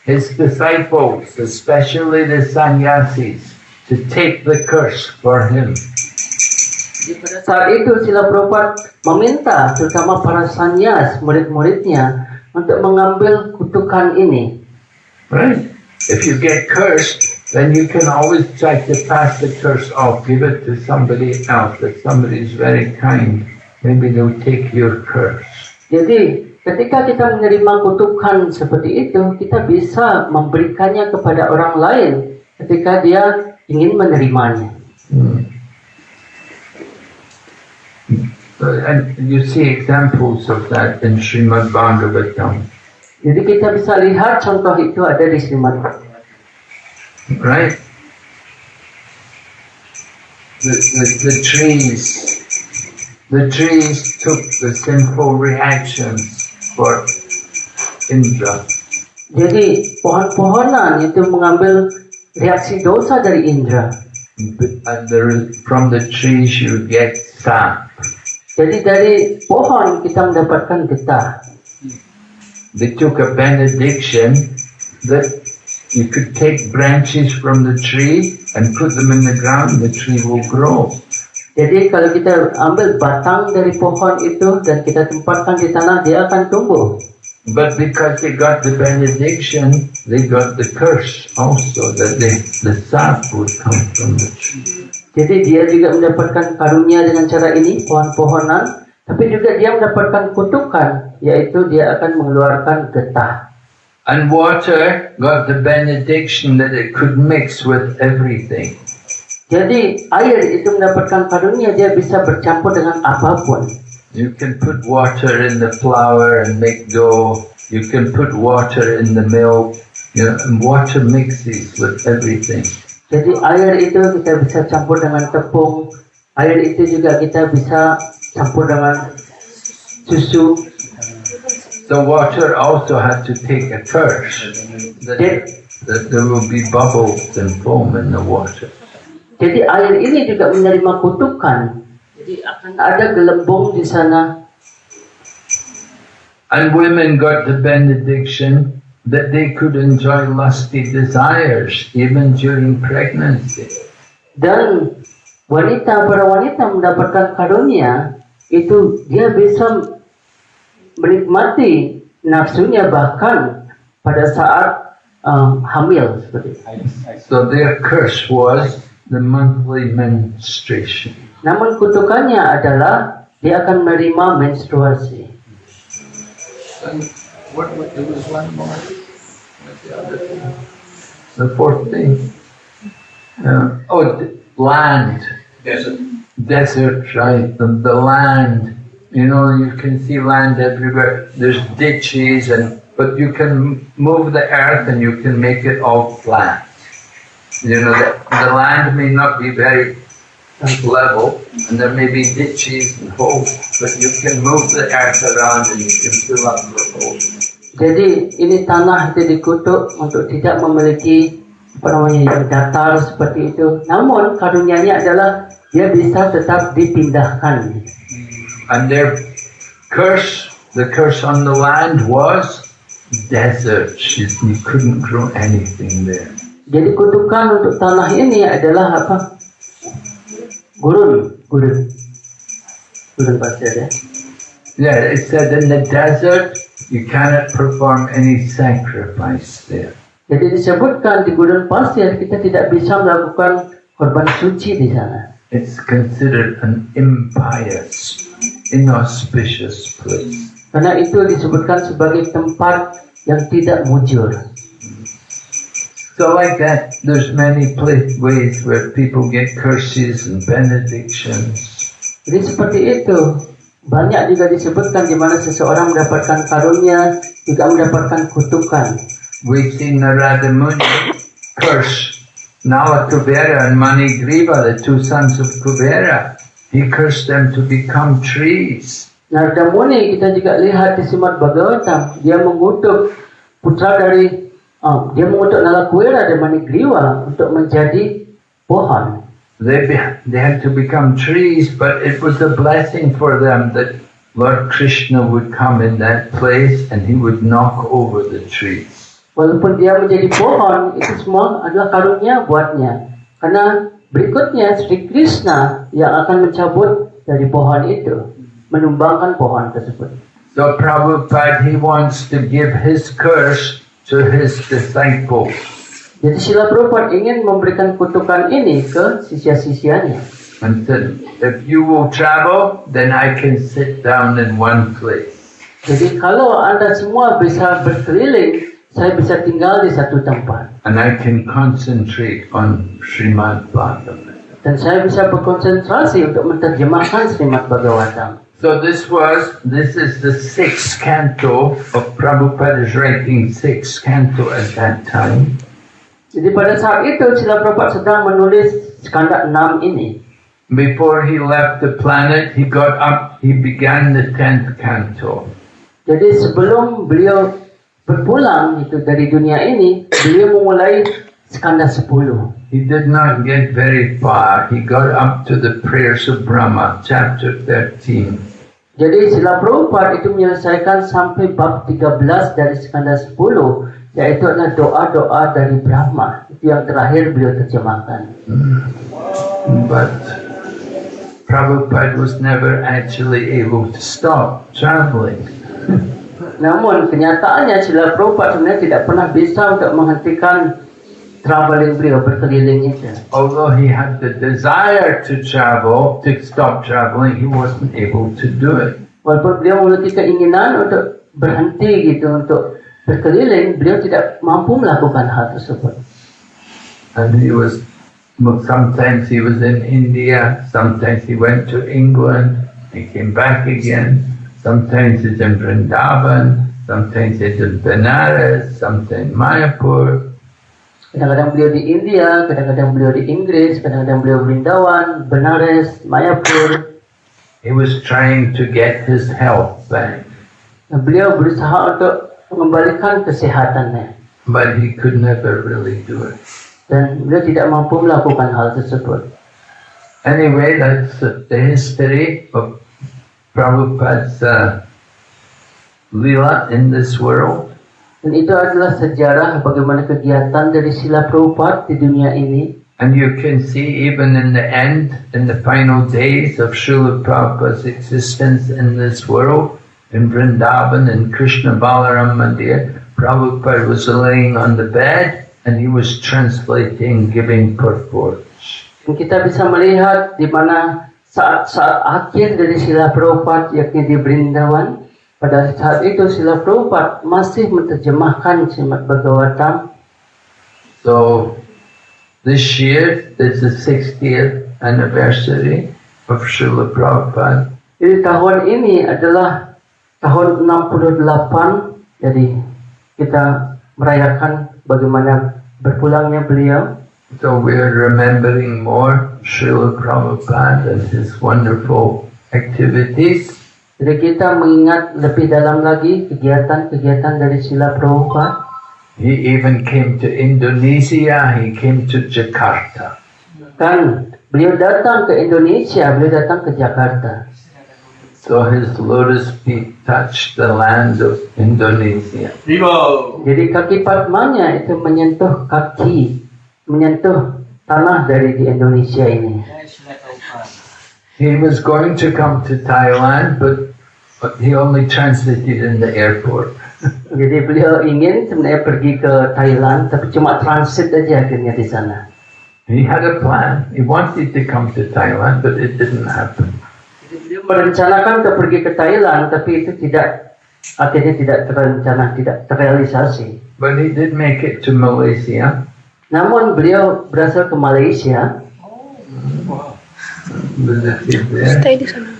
[SPEAKER 1] his disciples, especially the sannyasis, to take the curse for him.
[SPEAKER 2] Jadi pada saat itu Srila Prabhupada meminta terutama para sannyas, murid-muridnya, untuk mengambil kutukan ini.
[SPEAKER 1] Right? If you get cursed, then you can always try to pass the curse off, give it to somebody else. If somebody is very kind, maybe they'll take your curse.
[SPEAKER 2] Jadi ketika kita menerima kutukan seperti itu, kita bisa memberikannya kepada orang lain ketika dia ingin menerimanya.
[SPEAKER 1] And you see examples of that in Srimad Bhagavatam.
[SPEAKER 2] Jadi kita bisa lihat contoh itu ada di Srimad Bhagavatam.
[SPEAKER 1] Right? The trees took the sinful reactions for Indra.
[SPEAKER 2] Jadi pohon-pohonan itu mengambil reaksi dosa dari Indra.
[SPEAKER 1] From the trees you get sap.
[SPEAKER 2] Jadi dari pohon kita mendapatkan getah.
[SPEAKER 1] They took a benediction that you could take branches from the tree and put them in the ground, the tree will grow.
[SPEAKER 2] Jadi kalau kita ambil batang dari pohon itu dan kita tempatkan di tanah, dia akan tumbuh.
[SPEAKER 1] But because they got the benediction, they got the curse also, that the sap would come from the tree.
[SPEAKER 2] Jadi dia juga mendapatkan karunia dengan cara ini, pohon-pohonan, tapi juga dia mendapatkan kutukan, yaitu dia akan mengeluarkan getah.
[SPEAKER 1] And water got the benediction that it could mix with everything.
[SPEAKER 2] Jadi air itu mendapatkan karunia, dia bisa bercampur dengan apapun.
[SPEAKER 1] You can put water in the flour and make dough. You can put water in the milk. And water mixes with everything.
[SPEAKER 2] Jadi air itu kita bisa campur dengan tepung. Air itu juga kita bisa campur dengan susu.
[SPEAKER 1] The water also had to take a curse. That there will be bubbles and foam in the water.
[SPEAKER 2] Jadi air ini juga menerima kutukan. Jadi akan ada gelembung di sana.
[SPEAKER 1] And women got the benediction that they could enjoy lusty desires even during pregnancy.
[SPEAKER 2] Dan para wanita mendapatkan karunia itu dia bisa menikmati nafsunya bahkan pada saat hamil seperti itu.
[SPEAKER 1] So their curse was the monthly menstruation.
[SPEAKER 2] Namun kutukannya adalah dia akan menerima menstruasi.
[SPEAKER 1] And there was one more. What's the other thing? The fourth thing. Land. Desert, right? The land. You can see land everywhere. There's ditches, but you can move the earth and you can make it all flat. The land may not be very level, and there may be ditches and holes, but you can move the earth around and you can fill up the holes.
[SPEAKER 2] Jadi ini tanah itu dikutuk untuk tidak memiliki yang datar seperti itu. Namun karunianya adalah dia bisa tetap dipindahkan.
[SPEAKER 1] And their curse, the curse on the land was desert. You couldn't grow anything there.
[SPEAKER 2] Jadi kutukan untuk tanah ini adalah apa? Gurun pasir ya.
[SPEAKER 1] Yeah, it said in the desert you cannot perform any sacrifice there.
[SPEAKER 2] Jadi disebutkan di gurun pasir kita tidak bisa melakukan korban suci di sana.
[SPEAKER 1] It's considered an impious, inauspicious place.
[SPEAKER 2] Karena itu disebutkan sebagai tempat yang tidak mujur.
[SPEAKER 1] So like that, there's many ways where people get curses and benedictions.
[SPEAKER 2] Jadi seperti itu. Banyak juga disebutkan di mana seseorang mendapatkan karunia juga mendapatkan kutukan.
[SPEAKER 1] We've seen Narada Muni curse Nala Kubera and Manigriva, the two sons of Kubera. He cursed them to become trees.
[SPEAKER 2] Narada Muni kita juga lihat di Srimad Bhagavatam, dia mengutuk Nalakuera dan Manigriva untuk menjadi pohon.
[SPEAKER 1] They had to become trees, but it was a blessing for them that Lord Krishna would come in that place and he would knock over the trees.
[SPEAKER 2] Walaupun dia menjadi pohon, itu semua adalah karunia buatnya. Karena berikutnya Sri Krishna yang akan mencabut dari pohon itu, menumbangkan pohon tersebut.
[SPEAKER 1] So Prabhupada, he wants to give his curse to his disciples.
[SPEAKER 2] Jadi Srila Prabhupada ingin memberikan kutukan ini ke sisya-sisyanya.
[SPEAKER 1] And said, if you will travel, then I can sit down in one place.
[SPEAKER 2] Jadi kalau Anda semua bisa berkeliling, saya bisa tinggal di satu tempat.
[SPEAKER 1] And I can concentrate on Srimad Bhagavatam.
[SPEAKER 2] Dan saya bisa berkonsentrasi untuk menerjemahkan Srimad Bhagavatam.
[SPEAKER 1] So this is the sixth canto of Prabhupada is writing sixth canto at that time.
[SPEAKER 2] Jadi pada saat itu Srila Prabhupada sedang menulis skanda 6 ini.
[SPEAKER 1] Before he left the planet, he got up, he began the 10th canto.
[SPEAKER 2] Jadi sebelum beliau berpulang itu dari dunia ini, beliau memulai skanda 10.
[SPEAKER 1] He did not get very far. He got up to the prayers of Brahma, chapter 13.
[SPEAKER 2] Jadi Srila Prabhupada itu menyelesaikan sampai bab 13 dari skanda 10, yaitu adalah doa-doa dari Brahma. Itu yang terakhir beliau terjemahkan.
[SPEAKER 1] But Prabhupada was never actually able to stop traveling.
[SPEAKER 2] Namun kenyataannya Srila Prabhupada sebenarnya tidak pernah bisa untuk menghentikan traveling beliau, berkeliling itu.
[SPEAKER 1] Although he had the desire to travel, to stop traveling, he wasn't able to do it.
[SPEAKER 2] Walaupun beliau memiliki keinginan untuk berhenti gitu, untuk berkeliling, beliau tidak mampu melakukan hal tersebut.
[SPEAKER 1] And sometimes he was in India, sometimes he went to England, he came back again. Sometimes it's in Vrindavan, sometimes it's in Benares, sometimes Mayapur.
[SPEAKER 2] Kadang-kadang beliau di India, kadang-kadang beliau di Inggris, kadang-kadang beliau Vrindavan, Benares, Mayapur.
[SPEAKER 1] He was trying to get his health back.
[SPEAKER 2] Beliau berusaha untuk mengembalikan kesehatannya.
[SPEAKER 1] But he could never really do it.
[SPEAKER 2] Dan beliau tidak mampu melakukan hal tersebut.
[SPEAKER 1] Anyway, that's the history of Prabhupada's lila in this world.
[SPEAKER 2] Dan itu adalah sejarah bagaimana kegiatan dari Srila Prabhupada di dunia ini.
[SPEAKER 1] And you can see even in the end, in the final days of Srila Prabhupada's existence in this world, in Vrindavan, in Krishna Balaram Mandir, Prabhupada was laying on the bed and he was translating, giving purports.
[SPEAKER 2] Dan kita bisa melihat di mana saat akhir dari Srila Prabhupada, yakni di Vrindavan, pada saat itu Srila Prabhupada masih menerjemahkan Srimad Bhagavatam.
[SPEAKER 1] So this year is the 60th anniversary of Srila Prabhupada.
[SPEAKER 2] Jadi tahun ini adalah tahun 68, jadi kita merayakan bagaimana berpulangnya beliau.
[SPEAKER 1] So we're remembering more Srila Prabhupada and his wonderful activities.
[SPEAKER 2] Jadi kita mengingat lebih dalam lagi kegiatan-kegiatan dari Srila Prabhupada.
[SPEAKER 1] He even came to Indonesia, he came to Jakarta.
[SPEAKER 2] Kan beliau datang ke Indonesia, beliau datang ke Jakarta.
[SPEAKER 1] So his lotus feet touched the land of Indonesia.
[SPEAKER 2] Jadi kaki Padmanya itu menyentuh tanah dari di Indonesia ini.
[SPEAKER 1] He was going to come to Thailand, but he only translated in the airport.
[SPEAKER 2] Jadi beliau ingin sebenarnya pergi ke Thailand, tapi cuma transit aja akhirnya di sana.
[SPEAKER 1] He had a plan. He wanted to come to Thailand, but it didn't happen.
[SPEAKER 2] Jadi beliau merencanakan untuk pergi ke Thailand, tapi itu akhirnya tidak terencana, tidak terrealisasi.
[SPEAKER 1] But he did make it to Malaysia.
[SPEAKER 2] Namun beliau berasal ke Malaysia.
[SPEAKER 1] Visited there.
[SPEAKER 3] Stay di sana.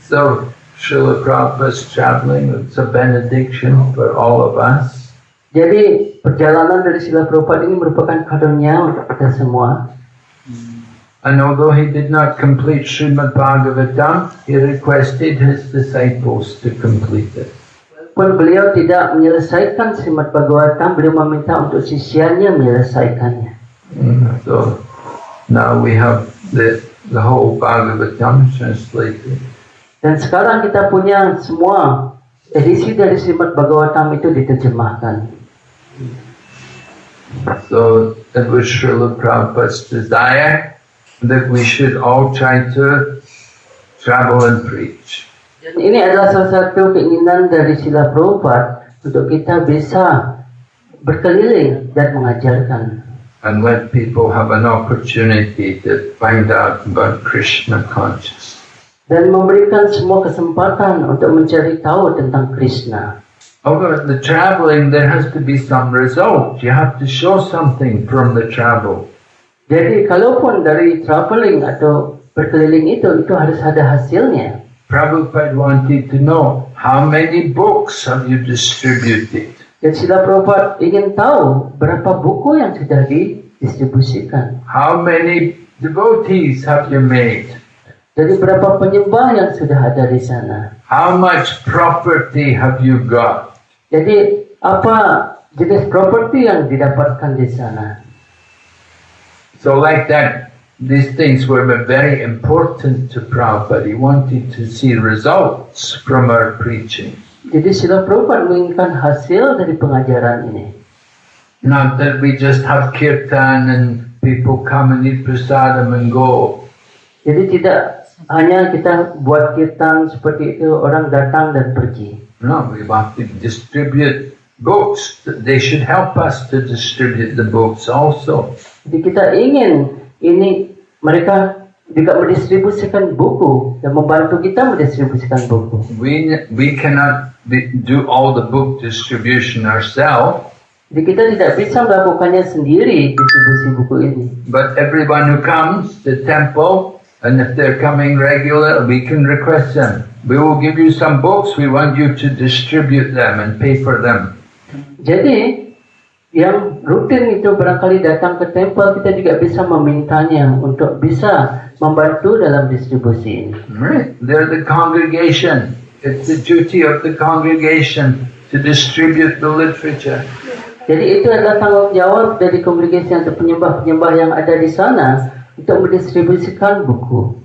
[SPEAKER 1] So So Srila Prabhupada's traveling, it's a benediction for all of us.
[SPEAKER 2] Jadi perjalanan dari Srila Prabhupada ini merupakan karunia untuk kita semua.
[SPEAKER 1] And although he did not complete Srimad Bhagavatam, he requested his disciples to complete it.
[SPEAKER 2] Walaupun beliau tidak menyelesaikan Srimad Bhagavatam, beliau meminta untuk sisianya menyelesaikannya.
[SPEAKER 1] So now we have the whole Bhagavatam translated.
[SPEAKER 2] Dan sekarang kita punya semua edisi dari Srimad Bhagavatam itu diterjemahkan.
[SPEAKER 1] So it was Srila Prabhupada's desire that we should all try to travel and preach.
[SPEAKER 2] Dan ini adalah salah satu keinginan dari Srila Prabhupada untuk kita bisa berkeliling dan mengajarkan.
[SPEAKER 1] And let people have an opportunity to find out about Krishna consciousness.
[SPEAKER 2] Dan memberikan semua kesempatan untuk mencari tahu tentang Krishna.
[SPEAKER 1] Over the traveling, there has to be some result. You have to show something from the travel.
[SPEAKER 2] Jadi kalaupun dari traveling atau berkeliling itu harus ada hasilnya.
[SPEAKER 1] Prabhupada wanted to know how many books have you distributed.
[SPEAKER 2] Dan Srila Prabhupada ingin tahu berapa buku yang sudah didistribusikan.
[SPEAKER 1] How many devotees have you made?
[SPEAKER 2] Jadi berapa penyembah yang sudah ada di sana.
[SPEAKER 1] How much property have you got?
[SPEAKER 2] Jadi apa jenis properti yang didapatkan di sana.
[SPEAKER 1] So like that, these things were very important to Prabhupada. He wanted to see results from our preaching.
[SPEAKER 2] Jadi Srila Prabhupada menginginkan hasil dari pengajaran ini.
[SPEAKER 1] Not that we just have kirtan and people come and eat prasadam and go.
[SPEAKER 2] Jadi tidak hanya kita buat kirtan seperti itu, orang datang dan pergi.
[SPEAKER 1] No, we want to distribute books. They should help us to distribute the books also.
[SPEAKER 2] Jadi kita ingin ini mereka juga mendistribusikan buku dan membantu kita mendistribusikan buku.
[SPEAKER 1] We cannot do all the book distribution ourselves.
[SPEAKER 2] Jadi kita tidak bisa melakukannya sendiri distribusi buku ini.
[SPEAKER 1] But everyone who comes to the temple, and if they're coming regular, we can request them. We will give you some books. We want you to distribute them and pay for them.
[SPEAKER 2] Jadi yang rutin itu barangkali datang ke temple, kita juga bisa memintanya untuk bisa membantu dalam distribusi ini.
[SPEAKER 1] Right? They're the congregation. It's the duty of the congregation to distribute the literature.
[SPEAKER 2] Jadi itu adalah tanggung jawab dari kongregasi atau penyembah-penyembah yang ada di sana untuk mendistribusikan buku.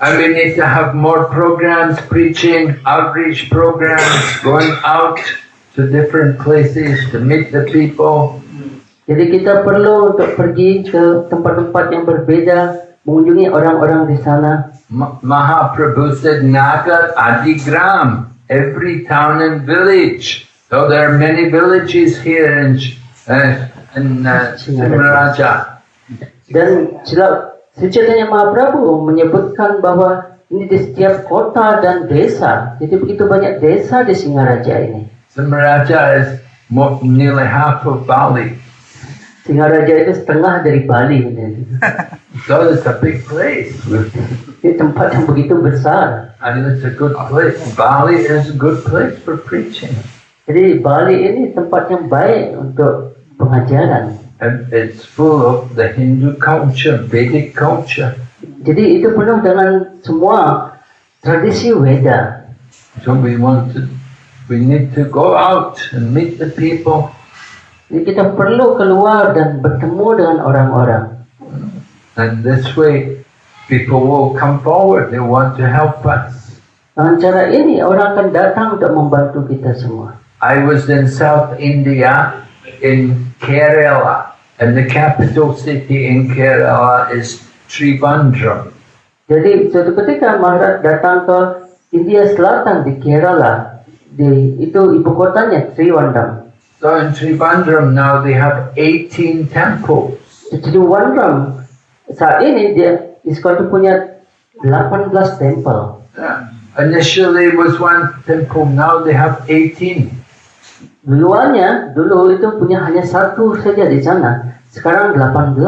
[SPEAKER 1] And we need to have more programs, preaching, outreach programs, going out to different places to meet the people.
[SPEAKER 2] Jadi kita perlu untuk pergi ke tempat-tempat yang berbeda, mengunjungi orang-orang di sana.
[SPEAKER 1] Mahaprabhu said, Nagar Adigram, every town and village. So there are many villages here in Simaraja.
[SPEAKER 2] Dan Sri Chaitanya Mahaprabhu menyebutkan bahwa ini di setiap kota dan desa. Jadi begitu banyak desa di Singaraja ini.
[SPEAKER 1] Simaraja is nearly half of Bali.
[SPEAKER 2] Singaraja itu setengah dari Bali.
[SPEAKER 1] So it's a big place.
[SPEAKER 2] Ini tempat yang begitu besar.
[SPEAKER 1] And it's a good place. Bali is a good place for preaching.
[SPEAKER 2] Jadi Bali ini tempat yang baik untuk pengajaran.
[SPEAKER 1] And it's full of the Hindu culture, Vedic culture.
[SPEAKER 2] Jadi itu penuh dengan semua tradisi Weda.
[SPEAKER 1] So we need to go out and meet the people.
[SPEAKER 2] Jadi kita perlu keluar dan bertemu dengan orang-orang.
[SPEAKER 1] And this way, people will come forward. They want to help us.
[SPEAKER 2] Dengan cara ini orang akan datang untuk membantu kita semua.
[SPEAKER 1] I was in South India, in Kerala, and the capital city in Kerala is Trivandrum.
[SPEAKER 2] Jadi suatu ketika Maharaj datang ke India Selatan di Kerala, itu ibu kotanya Trivandrum.
[SPEAKER 1] So in Trivandrum now they have 18 temples.
[SPEAKER 2] Di Trivandrum saat ini dia ISKCON itu punya 18 tempel.
[SPEAKER 1] Initially it was one temple, now they have 18.
[SPEAKER 2] Dulu itu punya hanya satu saja di sana, sekarang 18.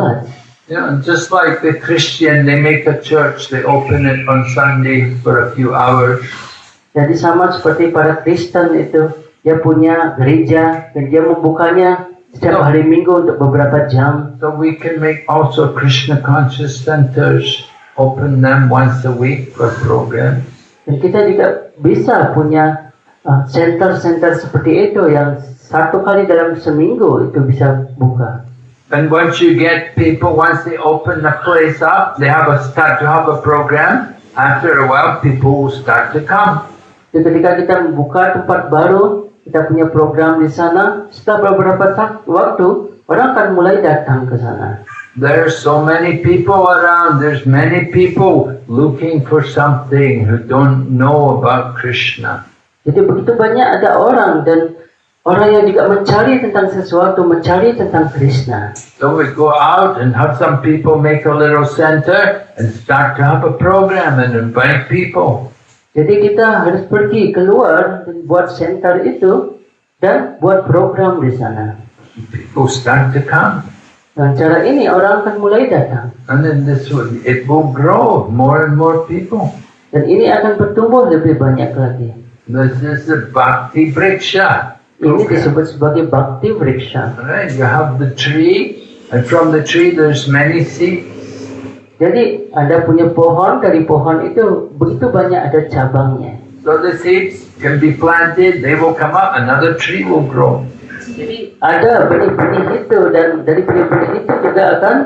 [SPEAKER 1] Just like the Christian, they make a church, they open it on Sunday for a few hours.
[SPEAKER 2] Jadi sama seperti para Kristen itu, dia punya gereja dan dia membukanya setiap hari Minggu untuk beberapa jam.
[SPEAKER 1] So we can make also Krishna conscious centers, open them once a week for programs.
[SPEAKER 2] Dan kita juga bisa punya center-center seperti itu yang satu kali dalam seminggu itu bisa buka.
[SPEAKER 1] And once you get people, once they open the place up, they start to have a program. After a while, people will start to come.
[SPEAKER 2] Jadi ketika kita membuka tempat baru, kita punya program di sana, setelah beberapa waktu, orang akan mulai datang ke sana.
[SPEAKER 1] There are so many people around. There's many people looking for something who don't know about Krishna.
[SPEAKER 2] Jadi begitu banyak ada orang dan orang yang juga mencari tentang sesuatu, mencari tentang Krishna.
[SPEAKER 1] So we go out and have some people make a little center and start to have a program and invite people.
[SPEAKER 2] Jadi kita harus pergi keluar dan buat center itu dan buat program di sana.
[SPEAKER 1] People start to come.
[SPEAKER 2] Dengan cara ini orang akan mulai datang.
[SPEAKER 1] And then it will grow, more and more people.
[SPEAKER 2] Dan ini akan bertumbuh lebih banyak lagi.
[SPEAKER 1] This is the Bhakti Vriksha.
[SPEAKER 2] Ini disebut sebagai Bhakti Vriksha.
[SPEAKER 1] Right, you have the tree, and from the tree there's many seeds.
[SPEAKER 2] Jadi Anda punya pohon, dari pohon itu begitu banyak ada cabangnya.
[SPEAKER 1] So the seeds can be planted, they will come up, another tree will grow.
[SPEAKER 2] Jadi ada benih-benih itu dan dari benih-benih itu juga akan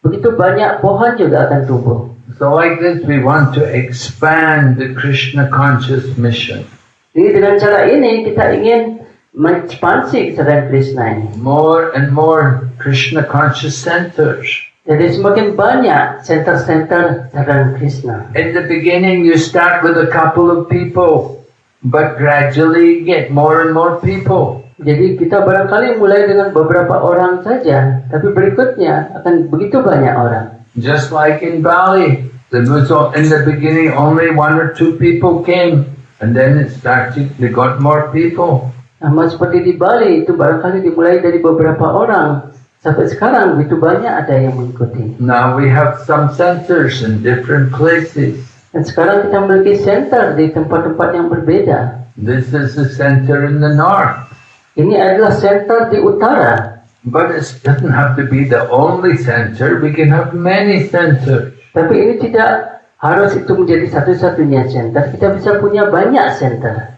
[SPEAKER 2] begitu banyak pohon juga akan tumbuh.
[SPEAKER 1] So like this we want to expand the Krishna conscious mission.
[SPEAKER 2] Jadi dengan cara ini kita ingin mengekspansi kesadaran Krishna ini.
[SPEAKER 1] More and more Krishna conscious centers.
[SPEAKER 2] Jadi semakin banyak center-center kesadaran Krishna.
[SPEAKER 1] In the beginning you start with a couple of people, but gradually get more and more people.
[SPEAKER 2] Jadi kita barangkali mulai dengan beberapa orang saja, tapi berikutnya akan begitu banyak orang.
[SPEAKER 1] Just like in Bali, there was in the beginning only 1 or 2 people came, and then it started, they got more people.
[SPEAKER 2] Sama seperti di Bali, itu barangkali dimulai dari beberapa orang, sampai sekarang begitu banyak ada yang mengikuti.
[SPEAKER 1] Now we have some centers in different places.
[SPEAKER 2] Dan sekarang kita memiliki center di tempat-tempat yang berbeda.
[SPEAKER 1] This is the center in the north.
[SPEAKER 2] Ini adalah center di utara.
[SPEAKER 1] But it doesn't have to be the only center. We can have many centers.
[SPEAKER 2] Tapi ini tidak harus itu menjadi satu-satunya center. Kita bisa punya banyak center.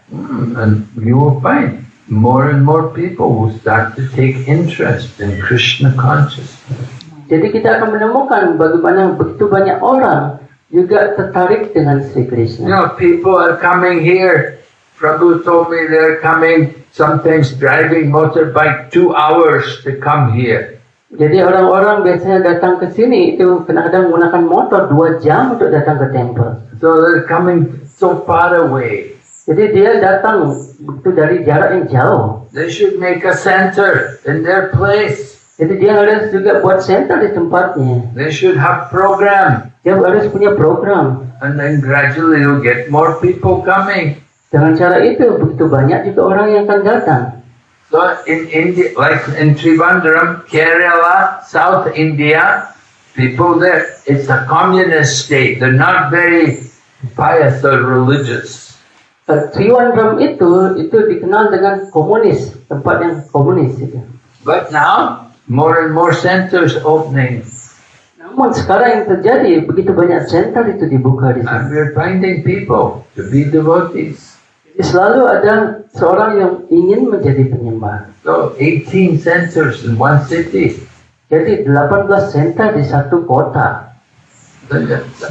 [SPEAKER 1] And you will find more and more people will start to take interest in Krishna consciousness.
[SPEAKER 2] Jadi kita akan menemukan bagaimana begitu banyak orang juga tertarik dengan Sri Krishna.
[SPEAKER 1] You know, people are coming here. Prabhu told me they're coming, sometimes driving motorbike 2 hours to come here.
[SPEAKER 2] Jadi orang-orang biasanya datang ke sini itu kadang-kadang menggunakan motor 2 jam untuk datang ke temple.
[SPEAKER 1] So they're coming so far away.
[SPEAKER 2] Jadi dia datang itu dari jarak yang jauh.
[SPEAKER 1] They should make a center in their place.
[SPEAKER 2] Jadi dia harus juga buat center di tempatnya.
[SPEAKER 1] They should have program.
[SPEAKER 2] Dia harus punya program.
[SPEAKER 1] And then gradually you'll get more people coming.
[SPEAKER 2] Dengan cara itu begitu banyak juga orang yang akan datang.
[SPEAKER 1] So in India, like in Trivandrum, Kerala, South India, people there, it's a communist state. They're not very pious or religious.
[SPEAKER 2] Trivandrum itu dikenal dengan komunis, tempat yang komunis itu.
[SPEAKER 1] But now, more and more centers opening.
[SPEAKER 2] Namun sekarang yang terjadi, begitu banyak center itu dibuka di
[SPEAKER 1] And
[SPEAKER 2] sana.
[SPEAKER 1] we're finding people to be devotees.
[SPEAKER 2] Jadi selalu ada seorang yang ingin menjadi penyembah.
[SPEAKER 1] So 18 centers in one city.
[SPEAKER 2] Jadi 18 center di satu kota.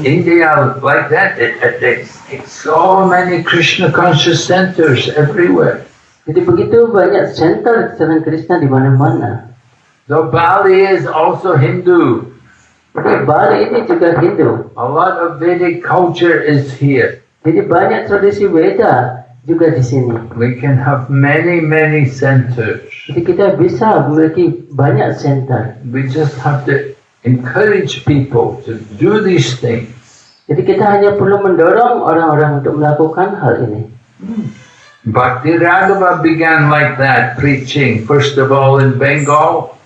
[SPEAKER 1] India like that, it's so many Krishna conscious centers everywhere.
[SPEAKER 2] Jadi begitu banyak center kesadaran Krishna di mana-mana.
[SPEAKER 1] So Bali is also Hindu.
[SPEAKER 2] Jadi Bali ini juga Hindu.
[SPEAKER 1] A lot of Vedic culture is here.
[SPEAKER 2] Jadi banyak tradisi Veda juga di sini.
[SPEAKER 1] We can have many centers.
[SPEAKER 2] Jadi kita bisa memiliki banyak center.
[SPEAKER 1] We just have to encourage people to do these things.
[SPEAKER 2] Jadi kita hanya perlu mendorong orang-orang untuk melakukan hal ini.
[SPEAKER 1] Bhakti Raghava began like that, preaching first of all in Bengal,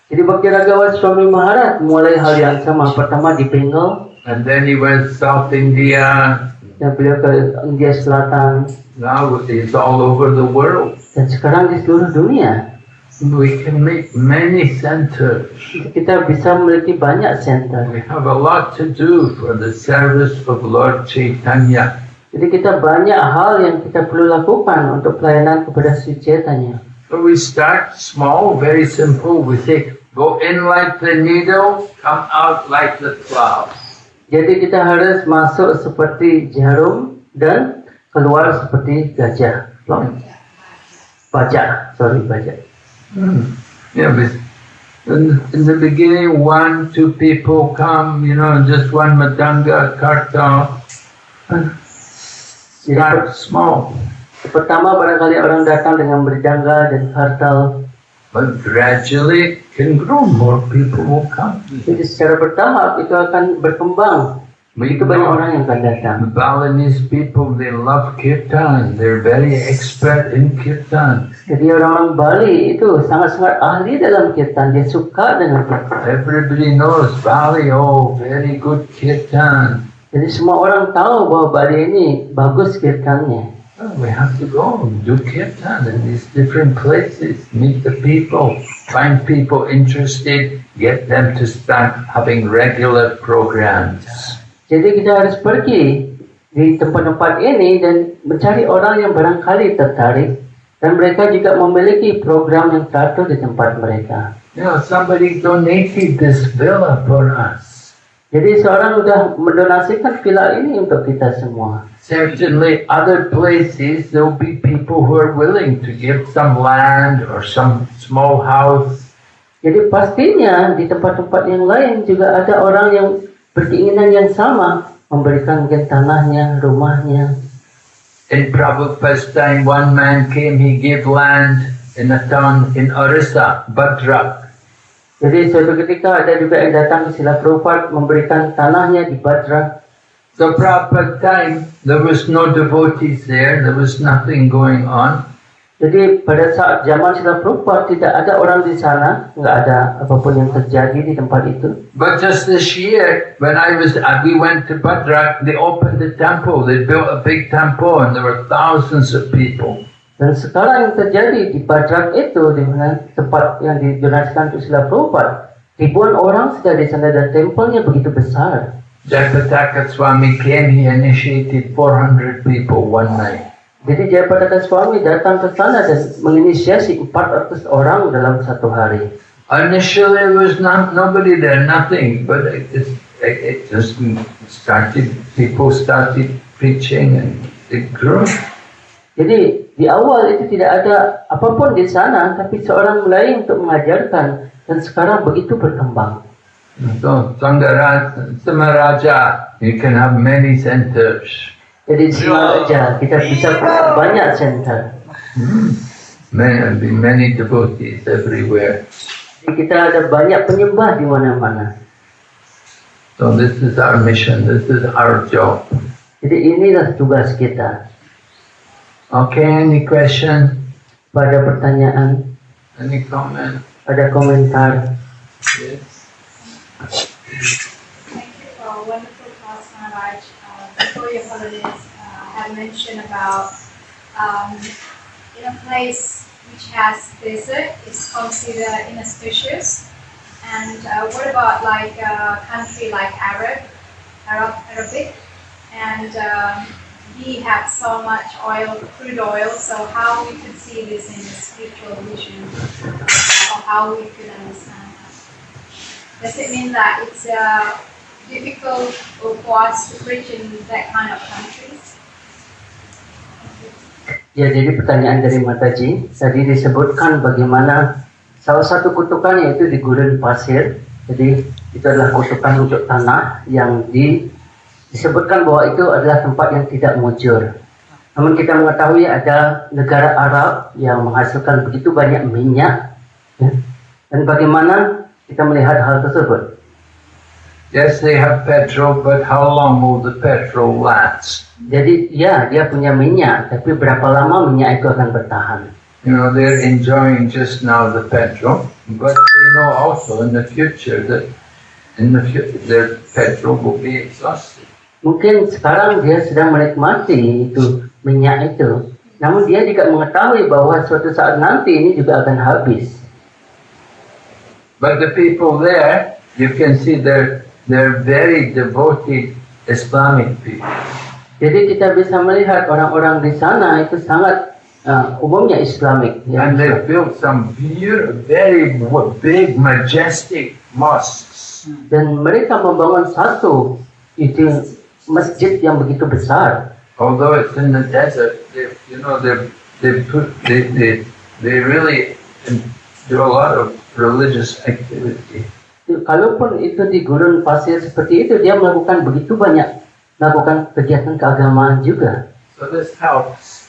[SPEAKER 2] Jadi Bhakti-Raghawa Swami Maharaj mulai hal yang sama. Pertama di Bengal,
[SPEAKER 1] and then he went South India.
[SPEAKER 2] dan beliau ke India Selatan,
[SPEAKER 1] Now he's all over the world.
[SPEAKER 2] dan sekarang di seluruh dunia.
[SPEAKER 1] We can make many centers.
[SPEAKER 2] Kita bisa memiliki banyak center.
[SPEAKER 1] We have a lot to do for the service of Lord Chaitanya.
[SPEAKER 2] Jadi kita banyak hal yang kita perlu lakukan untuk pelayanan kepada Sri Chaitanya.
[SPEAKER 1] So we start small, very simple. We say, go in like the needle, come out like the plow.
[SPEAKER 2] Jadi kita harus masuk seperti jarum dan keluar seperti gajah. Bajak.
[SPEAKER 1] Yeah, but in the beginning, 1, 2 people come, just one madanga, karta. Start small.
[SPEAKER 2] Pertama barangkali orang datang dengan mridanga dan kartal.
[SPEAKER 1] But gradually it can grow, more people will come.
[SPEAKER 2] Jadi secara bertahap itu akan berkembang. Begitu banyak orang yang akan datang.
[SPEAKER 1] The Balinese people, they love kirtan. They're very expert in kirtan.
[SPEAKER 2] Jadi orang-orang Bali itu sangat-sangat ahli dalam kirtan. Dia suka dengan kirtan.
[SPEAKER 1] Everybody knows Bali, very good kirtan.
[SPEAKER 2] Jadi semua orang tahu bahwa Bali ini bagus kirtannya.
[SPEAKER 1] We have to go and do kirtan in these different places, meet the people, find people interested, get them to start having regular programs.
[SPEAKER 2] Jadi kita harus pergi di tempat-tempat ini dan mencari orang yang barangkali tertarik, dan mereka juga memiliki program yang teratur di tempat mereka.
[SPEAKER 1] Somebody donated this villa for us.
[SPEAKER 2] Jadi seorang sudah mendonasikan villa ini untuk kita semua.
[SPEAKER 1] Certainly other places there will be people who are willing to give some land or some small house.
[SPEAKER 2] Jadi pastinya di tempat-tempat yang lain juga ada orang yang berkeinginan yang sama, memberikan mungkin tanahnya, rumahnya.
[SPEAKER 1] In Prabhupada's time, one man came, he gave land in a town in Orissa, Bhadrak.
[SPEAKER 2] Jadi suatu ketika ada juga yang datang ke Srila Prabhupada memberikan tanahnya di Bhadrak.
[SPEAKER 1] So Prabhupada time, there was no devotees there was nothing going on.
[SPEAKER 2] Jadi pada saat zaman Srila Prabhupada tidak ada orang di sana, nggak ada apapun yang terjadi di tempat itu.
[SPEAKER 1] But just this year, when we went to Bhadrak, they opened the temple. They built a big temple, and there were thousands of people.
[SPEAKER 2] Dan sekarang yang terjadi di Bhadrak itu, di mana tempat yang didonasikan untuk Srila Prabhupada, ribuan orang sudah di sana dan tempelnya begitu besar.
[SPEAKER 1] Jayapataka Swami came, he initiated 400 people one night.
[SPEAKER 2] Jadi Jayapataka Swami datang ke sana dan menginisiasi 400 orang dalam satu hari.
[SPEAKER 1] Initially, there was nobody there, nothing, but it just started. People started preaching, and it grew.
[SPEAKER 2] Jadi di awal itu tidak ada apapun di sana, tapi seorang mulai untuk mengajarkan, dan sekarang begitu berkembang.
[SPEAKER 1] So, Samaraja, you can have many centers.
[SPEAKER 2] Jadi sengaja kita bisa banyak center.
[SPEAKER 1] Many devotees everywhere.
[SPEAKER 2] Jadi kita ada banyak penyembah di mana-mana.
[SPEAKER 1] So this is our mission, this is our job.
[SPEAKER 2] Jadi inilah tugas kita.
[SPEAKER 1] Okay, any question?
[SPEAKER 2] Pada pertanyaan,
[SPEAKER 1] Any comment?
[SPEAKER 2] ada komentar.
[SPEAKER 1] Yes.
[SPEAKER 3] Thank you for a wonderful class, Maharaj. Before your holidays, had mentioned about in a place which has desert is considered inauspicious. And what about like a country like Arabic, and we have so much oil, crude oil. So how we could see this in a spiritual vision, or how we could understand that? Does it mean that it's difficult for us to preach in that kind of countries?
[SPEAKER 2] Ya, jadi pertanyaan dari Mataji, tadi disebutkan bagaimana salah satu kutukannya itu di gurun pasir. Jadi itu adalah kutukan untuk tanah yang disebutkan bahwa itu adalah tempat yang tidak mujur. Namun kita mengetahui ada negara Arab yang menghasilkan begitu banyak minyak, ya. Dan bagaimana kita melihat hal tersebut?
[SPEAKER 1] Yes, they have petrol, but how long will the petrol last?
[SPEAKER 2] Jadi ya, dia punya minyak, tapi berapa lama minyak itu akan bertahan?
[SPEAKER 1] You know, they're enjoying just now the petrol, but they know also in the future that their petrol will be exhausted.
[SPEAKER 2] Mungkin sekarang dia sedang menikmati itu minyak itu, namun dia juga mengetahui bahwa suatu saat nanti ini juga akan habis.
[SPEAKER 1] But the people there, you can see they're very devoted Islamic people.
[SPEAKER 2] Jadi kita bisa melihat orang-orang di sana itu sangat umumnya Islamik. Ya.
[SPEAKER 1] And they built some very big, majestic mosques.
[SPEAKER 2] Dan mereka membangun satu itu masjid yang begitu besar.
[SPEAKER 1] Although it's in the desert, they really do a lot of religious activity.
[SPEAKER 2] Kalaupun itu di gurun pasir seperti itu, dia melakukan begitu banyak melakukan kegiatan keagamaan juga.
[SPEAKER 1] So this helps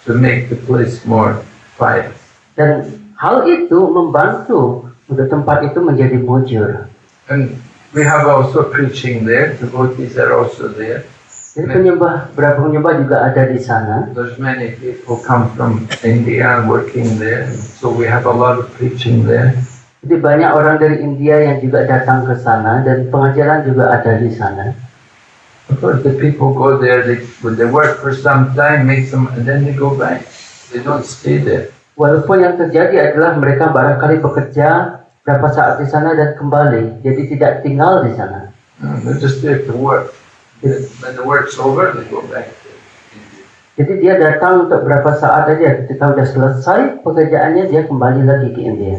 [SPEAKER 1] to make the place more pious.
[SPEAKER 2] Dan hal itu membantu untuk tempat itu menjadi mujur.
[SPEAKER 1] And we have also preaching there. Devotees are also there.
[SPEAKER 2] Jadi beberapa penyembah juga ada di sana.
[SPEAKER 1] There's many people come from India working there, so we have a lot of preaching there.
[SPEAKER 2] Jadi banyak orang dari India yang juga datang ke sana dan pengajaran juga ada di sana.
[SPEAKER 1] Of course, the people go there. They work for some time, make some, and then they go back. They don't stay there.
[SPEAKER 2] Walaupun yang terjadi adalah mereka barangkali bekerja berapa saat di sana dan kembali, jadi tidak tinggal di sana.
[SPEAKER 1] They're just there to work. When the work's over, they go back to India.
[SPEAKER 2] Jadi dia datang untuk berapa saat aja. Ketika sudah selesai pekerjaannya, dia kembali lagi ke India.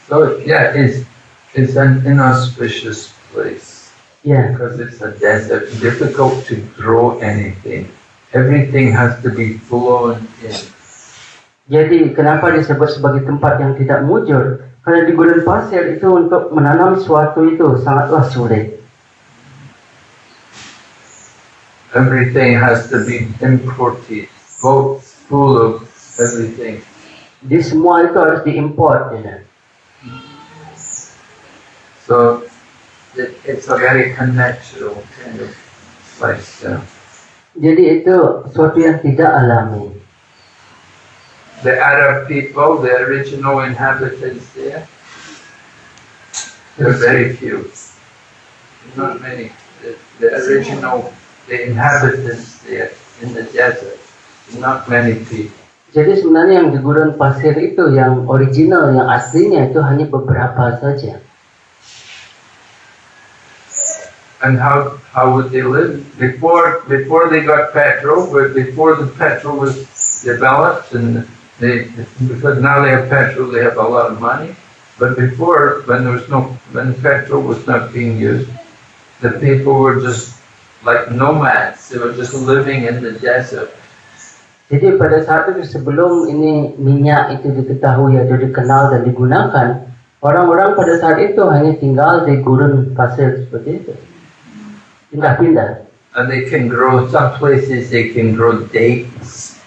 [SPEAKER 1] So yeah, it's an inauspicious place.
[SPEAKER 2] Ya,
[SPEAKER 1] Because it's a desert, difficult to grow anything. Everything has to be flown in.
[SPEAKER 2] jadi kenapa disebut sebagai tempat yang tidak mujur? Karena di gurun pasir itu untuk menanam sesuatu itu sangatlah sulit.
[SPEAKER 1] Everything has to be imported, boats full of everything.
[SPEAKER 2] Jadi semua itu harus diimport. Ya.
[SPEAKER 1] So it's a very unnatural kind of lifestyle.
[SPEAKER 2] Jadi itu sesuatu yang tidak alami.
[SPEAKER 1] The Arab people, the original inhabitants there, they're very few. Not many. The inhabitants there in the desert, not many people.
[SPEAKER 2] Jadi sebenarnya yang di gurun pasir itu, yang original, yang aslinya itu hanya beberapa saja.
[SPEAKER 1] And how would they live? Before they got petrol, but before the petrol was developed, and because now they have petrol, they have a lot of money. But before, when petrol was not being used, the people were just like nomads. They were just living in the desert.
[SPEAKER 2] Jadi pada saat itu sebelum ini minyak itu diketahui atau dikenal dan digunakan, orang-orang pada saat itu hanya tinggal di gurun pasir seperti itu. Pindah-pindah.
[SPEAKER 1] And they can grow, some places they can grow dates.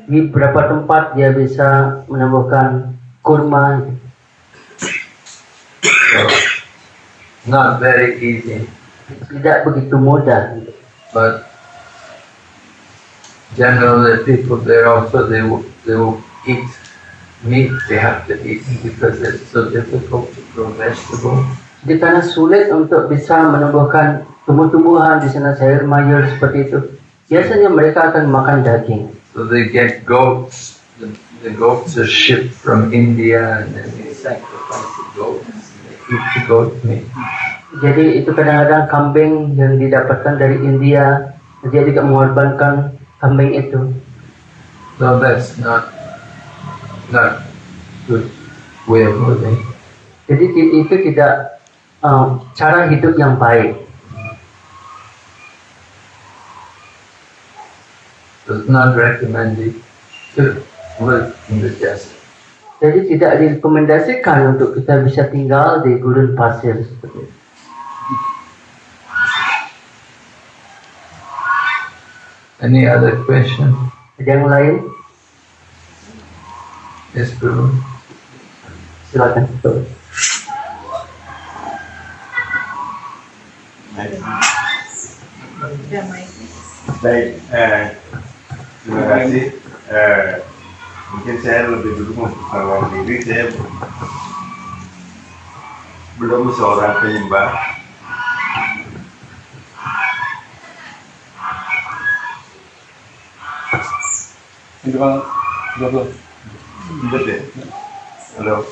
[SPEAKER 2] Di beberapa tempat dia bisa menumbuhkan kurma.
[SPEAKER 1] So, not very easy.
[SPEAKER 2] Tidak begitu mudah.
[SPEAKER 1] But generally, the people there also they will eat meat. They have to eat because it's so difficult to grow vegetables.
[SPEAKER 2] Jadi karena sulit untuk bisa menumbuhkan tumbuh-tumbuhan di sana, sayur mayur seperti itu, biasanya mereka akan makan daging.
[SPEAKER 1] So they get goats. The goats are shipped from India, and then they sacrifice the goats. And they eat the goat meat.
[SPEAKER 2] Jadi itu kadang-kadang kambing yang didapatkan dari India, dia juga mengorbankan kambing itu.
[SPEAKER 1] So that's not good way of living.
[SPEAKER 2] Jadi itu tidak cara hidup yang baik.
[SPEAKER 1] It's not recommended to live in the desert.
[SPEAKER 2] Jadi tidak direkomendasikan untuk kita bisa tinggal di gurun pasir seperti itu.
[SPEAKER 1] Any other question?
[SPEAKER 2] Ada yang lain?
[SPEAKER 1] Yes, Guru.
[SPEAKER 2] Silakan.
[SPEAKER 4] Baik, terima kasih. Mungkin saya lebih dulu memperkenalkan diri, saya belum seorang penyembah.
[SPEAKER 5] Itu Bang, 20.
[SPEAKER 4] Betul ya? Halo.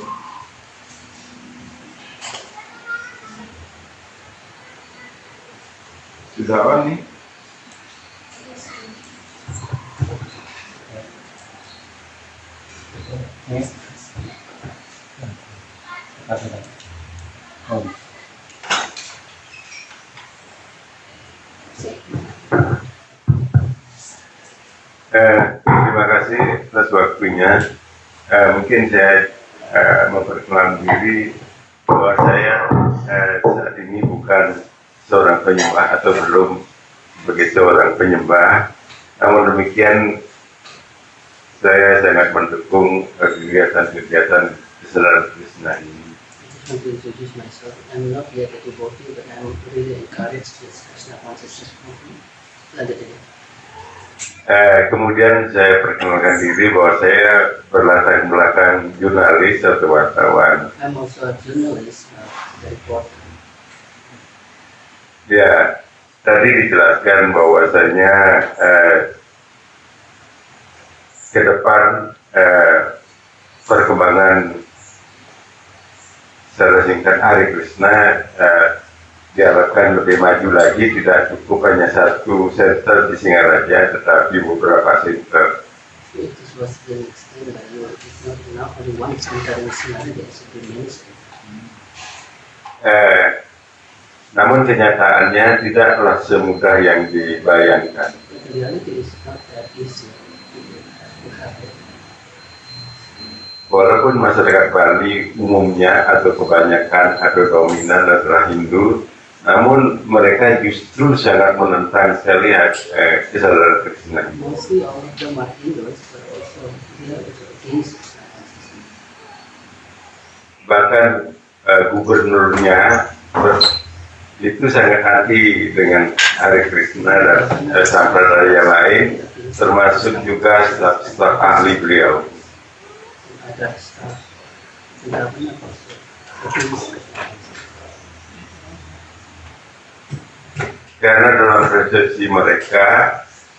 [SPEAKER 4] Sudah apa nih?
[SPEAKER 5] Oh.
[SPEAKER 4] Terima kasih atas waktunya. Mungkin saya memperkenalkan diri bahwa saya saat ini bukan seorang penyembah atau belum sebagai seorang penyembah. Namun demikian saya sangat mendukung kegiatan-kegiatan kesadaran Krishna ini.
[SPEAKER 2] To introduce myself, I'm not yet a devotee, but I'm really encouraged this Krishna consciousness movement. Lanjut.
[SPEAKER 4] Kemudian saya perkenalkan diri bahwa saya berlatar belakang jurnalis atau wartawan.
[SPEAKER 2] I'm also a journalist, a reporter.
[SPEAKER 4] Ya, tadi dijelaskan bahwasanya ke depan perkembangan secara singkat Hare Krishna diharapkan lebih maju lagi, tidak cukup hanya satu center di Singaraja, tetapi beberapa center.
[SPEAKER 2] This was been explained by you. It's not enough only one center in Singapore, there should be many centers.
[SPEAKER 4] Namun kenyataannya tidaklah semudah yang dibayangkan.
[SPEAKER 2] But the reality is not that easy to happen.
[SPEAKER 4] Walaupun masyarakat Bali umumnya atau kebanyakan atau dominan adalah Hindu, namun mereka justru sangat menentang sekali kesadaran Krishna.
[SPEAKER 2] Mostly all of them are Hindus, but also they are against Krishna.
[SPEAKER 4] Bahkan gubernurnya itu sangat anti dengan Hare Krishna dan sampradaya lain, termasuk juga staf ahli beliau.
[SPEAKER 2] Other stuff, the government also against Krishna.
[SPEAKER 4] Karena dalam persepsi mereka,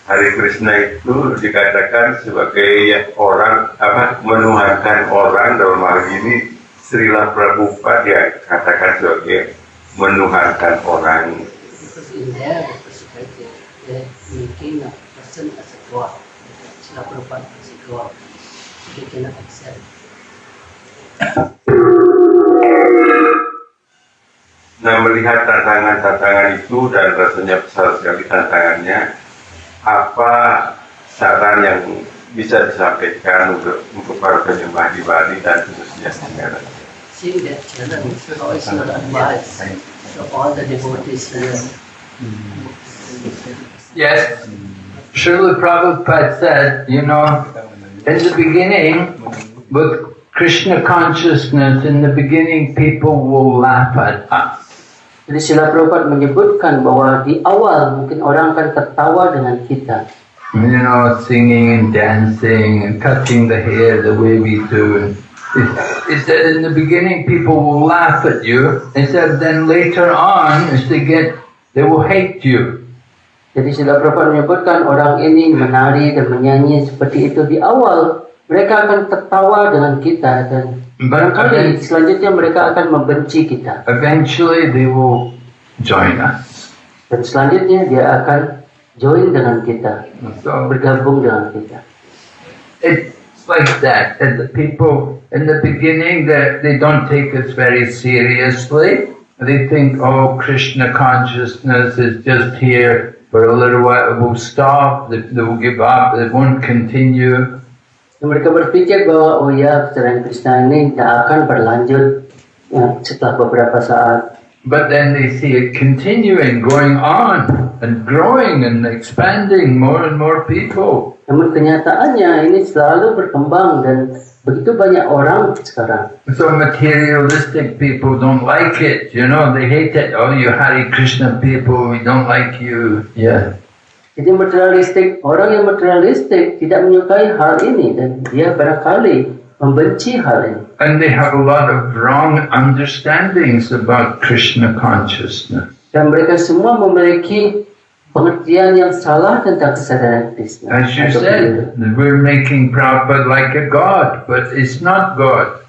[SPEAKER 4] Hare Krishna itu dikatakan sebagai orang menuhankan orang. Dalam hal ini Srila Prabhupada dia katakan sebagai menuhankan orang.
[SPEAKER 2] Because in their perspective, they're making a person as a god, Srila Prabhupada as a god. They cannot accept.
[SPEAKER 4] Nah, melihat tantangan-tantangan itu dan rasanya besar sekali tantangannya, apa saran yang bisa disampaikan untuk para penyembah di Bali dan khususnya Singaraja?
[SPEAKER 2] Seeing that challenge, how is your advice to all the devotees here?
[SPEAKER 1] Yes, Srila Prabhupada said, in the beginning, with Krishna consciousness, in the beginning people will laugh at us.
[SPEAKER 2] Jadi Srila Prabhupada menyebutkan bahwa di awal mungkin orang akan tertawa dengan kita.
[SPEAKER 1] Singing and dancing and cutting the hair the way we do. He said in the beginning people will laugh at you. He said then later on, as they will hate you.
[SPEAKER 2] Jadi Srila Prabhupada menyebutkan orang ini menari dan menyanyi seperti itu di awal. Mereka akan tertawa dengan kita dan barangkali selanjutnya mereka akan membenci kita.
[SPEAKER 1] Eventually they will join us.
[SPEAKER 2] Dan selanjutnya dia akan join dengan kita,
[SPEAKER 1] So
[SPEAKER 2] bergabung dengan kita.
[SPEAKER 1] it's like that. And the people in the beginning they don't take us very seriously. They think, oh, Krishna consciousness is just here for a little while. It will stop. They will give up. It won't continue.
[SPEAKER 2] Mereka berpikir bahwa oh ya, kesadaran Krishna ini tak akan berlanjut setelah beberapa saat.
[SPEAKER 1] But then they see it continuing, going on, and growing and expanding, more and more people.
[SPEAKER 2] Namun kenyataannya ini selalu berkembang dan begitu banyak orang sekarang.
[SPEAKER 1] So materialistic people don't like it, they hate it. Oh, you Hare Krishna people, we don't like you. Yeah.
[SPEAKER 2] Jadi orang yang materialistik tidak menyukai hal ini dan dia barangkali membenci hal ini.
[SPEAKER 1] And they have a lot of wrong understandings about Krishna consciousness.
[SPEAKER 2] Dan mereka semua memiliki pengertian yang salah tentang kesadaran Krishna.
[SPEAKER 1] As you said, we're making Prabhupada like a god, but it's not God.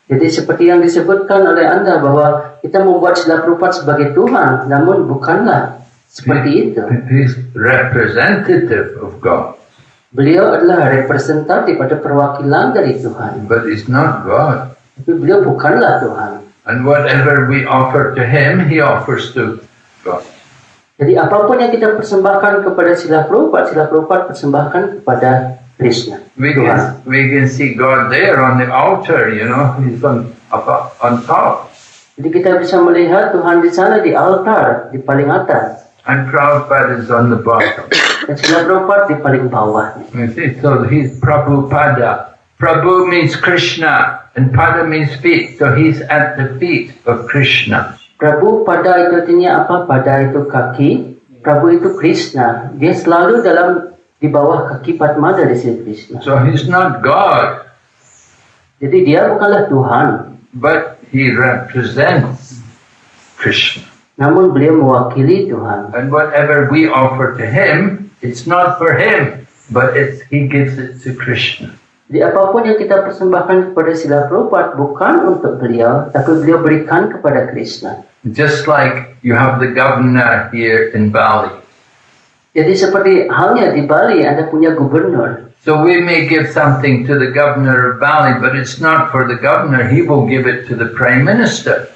[SPEAKER 2] Jadi seperti yang disebutkan oleh Anda bahwa kita membuat Srila Prabhupada sebagai Tuhan, namun bukanlah seperti itu.
[SPEAKER 1] He's representative of God,
[SPEAKER 2] Beliau adalah representatif atau perwakilan dari Tuhan,
[SPEAKER 1] but he's not God.
[SPEAKER 2] tapi beliau bukanlah Tuhan.
[SPEAKER 1] And whatever we offer to him, he offers to God.
[SPEAKER 2] Jadi apapun yang kita persembahkan kepada Srila Prabhupada persembahkan kepada Krishna, Tuhan.
[SPEAKER 1] We can see God there on the altar, you know, he's on top.
[SPEAKER 2] Jadi kita bisa melihat Tuhan di sana di altar, di paling atas.
[SPEAKER 1] And Prabhupada is on the bottom.
[SPEAKER 2] Dan Srila Prabhupada di paling bawah.
[SPEAKER 1] You see, so he's Prabhupada. Prabhu means Krishna, and Pada means feet. So he's at the feet of Krishna.
[SPEAKER 2] Prabu pada itu artinya apa? Pada itu kaki. Prabu itu Krishna. Dia selalu di bawah kaki Padma dari Sri Krishna.
[SPEAKER 1] So he's not God,
[SPEAKER 2] Jadi dia bukanlah Tuhan,
[SPEAKER 1] but he represents Krishna.
[SPEAKER 2] namun beliau mewakili Tuhan.
[SPEAKER 1] And whatever we offer to him, it's not for him, but he gives it to Krishna.
[SPEAKER 2] Jadi apapun yang kita persembahkan kepada Srila Prabhupada bukan untuk beliau, tapi beliau berikan kepada Krishna.
[SPEAKER 1] Just like you have the governor here in Bali.
[SPEAKER 2] Jadi seperti halnya di Bali ada punya gubernur.
[SPEAKER 1] So we may give something to the governor of Bali, but it's not for the governor. He will give it to the prime minister.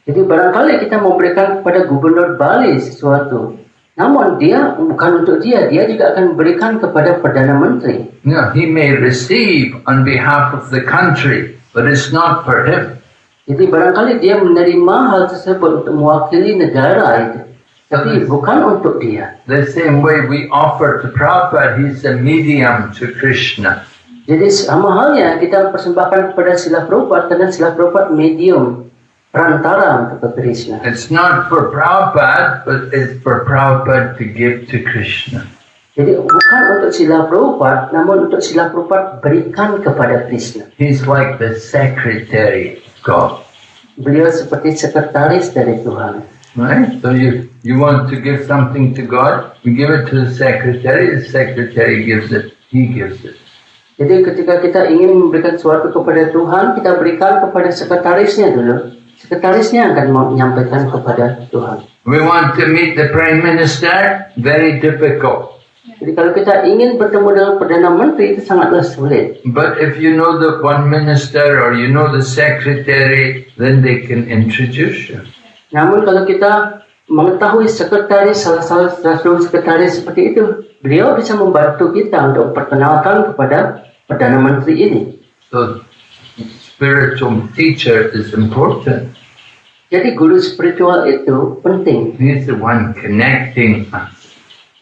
[SPEAKER 2] Jadi barangkali kita memberikan kepada gubernur Bali sesuatu, namun dia bukan untuk dia juga akan berikan kepada Perdana Menteri.
[SPEAKER 1] No, he may receive on behalf of the country, but it's not for him.
[SPEAKER 2] Jadi barangkali dia menerima hal tersebut untuk mewakili negara itu, tapi bukan untuk dia.
[SPEAKER 1] The same way we offer to Prabhupada, he's a medium to Krishna.
[SPEAKER 2] Jadi sama halnya kita persembahkan kepada Srila Prabhupada karena Srila Prabhupada medium, perantara untuk Krishna.
[SPEAKER 1] It's not for Prabhupada, but it's for Prabhupada to give to Krishna.
[SPEAKER 2] Jadi bukan untuk Srila Prabhupada, namun untuk Srila Prabhupada berikan kepada Krishna.
[SPEAKER 1] He's like the secretary of God.
[SPEAKER 2] Beliau seperti sekretaris dari Tuhan.
[SPEAKER 1] Right? So you want to give something to God, you give it to the secretary gives it, he gives it.
[SPEAKER 2] Jadi ketika kita ingin memberikan sesuatu kepada Tuhan, kita berikan kepada sekretarisnya dulu. Sekretarisnya akan menyampaikan kepada Tuhan.
[SPEAKER 1] We want to meet the Prime Minister, very difficult.
[SPEAKER 2] Jadi kalau kita ingin bertemu dengan Perdana Menteri itu sangatlah sulit.
[SPEAKER 1] But if you know the one minister or you know the secretary, then they can introduce you.
[SPEAKER 2] Namun kalau kita mengetahui sekretaris, salah satu sekretaris seperti itu, beliau bisa membantu kita untuk perkenalkan kepada Perdana Menteri ini.
[SPEAKER 1] So spiritual teacher is important.
[SPEAKER 2] Jadi guru spiritual itu penting.
[SPEAKER 1] He's the one connecting us.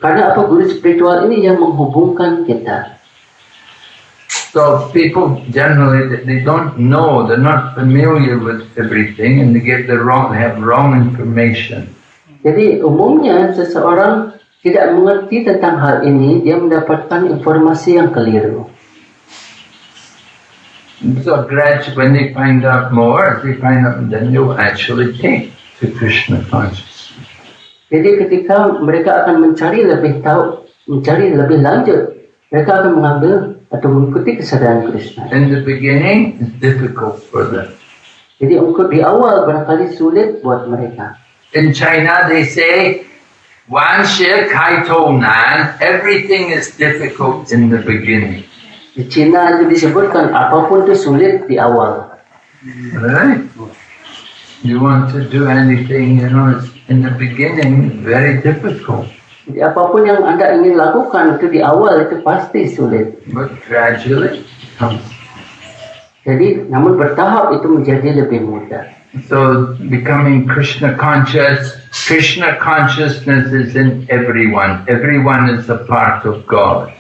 [SPEAKER 2] Karena apa? Guru spiritual ini yang menghubungkan kita.
[SPEAKER 1] So people generally, they don't know, they're not familiar with everything, and they have wrong information.
[SPEAKER 2] Jadi umumnya seseorang tidak mengerti tentang hal ini, dia mendapatkan informasi yang keliru.
[SPEAKER 1] So gradually, when they find out more, then they'll actually take to Krishna consciousness.
[SPEAKER 2] Jadi ketika mereka akan mencari lebih tahu, mencari lebih lanjut, mereka akan mengambil atau mengikuti kesadaran Krishna.
[SPEAKER 1] In the beginning, it's difficult for them.
[SPEAKER 2] Jadi di awal barangkali sulit buat mereka.
[SPEAKER 1] In China, they say, "Wan Xie Kai Tou Nan," everything is difficult in the beginning.
[SPEAKER 2] Di Cina itu disebutkan apapun itu sulit di awal.
[SPEAKER 1] Right? You want to do anything, it's in the beginning very difficult.
[SPEAKER 2] Jadi apapun yang Anda ingin lakukan itu di awal itu pasti sulit.
[SPEAKER 1] But gradually it comes.
[SPEAKER 2] Jadi namun bertahap itu menjadi lebih mudah.
[SPEAKER 1] So becoming Krishna consciousness is in everyone. Everyone is a part of God.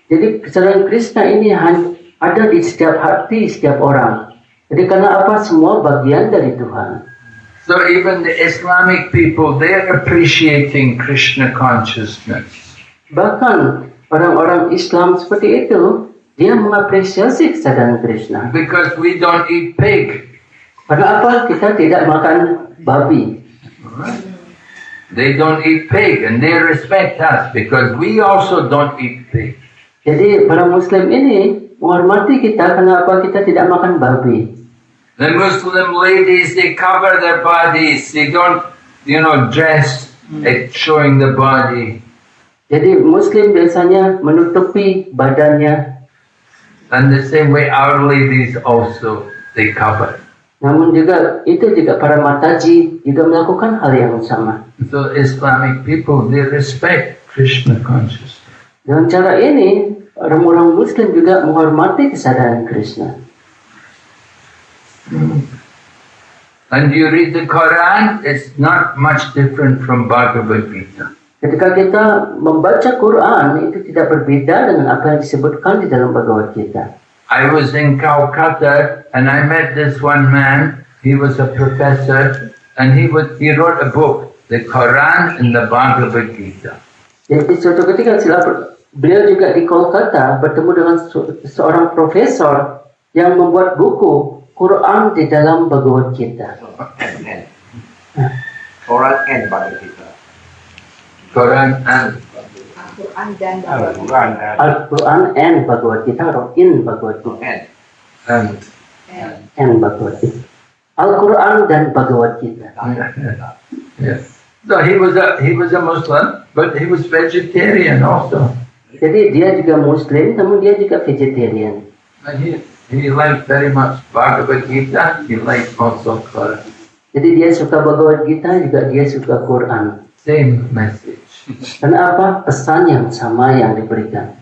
[SPEAKER 2] Jadi kesadaran Krishna ini ada di setiap hati setiap orang. Jadi karena apa? Semua bagian dari Tuhan.
[SPEAKER 1] So even the Islamic people, they are appreciating Krishna consciousness.
[SPEAKER 2] Bahkan orang-orang Islam seperti itu, dia mengapresiasi kesadaran Krishna.
[SPEAKER 1] because we don't eat pig.
[SPEAKER 2] Karena apa? Kita tidak makan babi.
[SPEAKER 1] They don't eat pig, and they respect us because we also don't eat pig.
[SPEAKER 2] Jadi para Muslim ini menghormati kita karena apa? Kita tidak makan babi.
[SPEAKER 1] The Muslim ladies, they cover their bodies. They don't, dress showing the body.
[SPEAKER 2] Jadi Muslim biasanya menutupi badannya.
[SPEAKER 1] And the same way our ladies also, they cover.
[SPEAKER 2] Namun itu juga para mataji juga melakukan hal yang sama.
[SPEAKER 1] So Islamic people, they respect Krishna consciousness.
[SPEAKER 2] Dengan cara ini, orang-orang Muslim juga menghormati kesadaran Krishna.
[SPEAKER 1] And you read the Quran, it's not much different from Bhagavad Gita.
[SPEAKER 2] Ketika kita membaca Quran, itu tidak berbeda dengan apa yang disebutkan di dalam Bhagavad Gita.
[SPEAKER 1] I was in Calcutta and I met this one man. He was a professor and he wrote a book, the Quran and the Bhagavad Gita.
[SPEAKER 2] Jadi suatu ketika beliau juga di Kolkata bertemu dengan seorang profesor yang membuat buku Quran di dalam Bhagavad Gita.
[SPEAKER 6] Quran and Bhagavad Gita.
[SPEAKER 1] Quran and
[SPEAKER 3] Al-Quran dan
[SPEAKER 2] Al-Quran and Bhagavad Gita atau in Bhagavad Gita. And Bhagavad Gita. Al-Quran dan Bhagavad Gita.
[SPEAKER 1] Yes. So he was a Muslim, but he was vegetarian also.
[SPEAKER 2] Jadi dia juga Muslim, namun dia juga vegetarian.
[SPEAKER 1] And he liked very much Bhagavad Gita. He liked also Quran.
[SPEAKER 2] Jadi dia suka Bhagavad Gita, juga dia suka Quran.
[SPEAKER 1] Same message.
[SPEAKER 2] Karena apa? Pesan yang sama yang diberikan.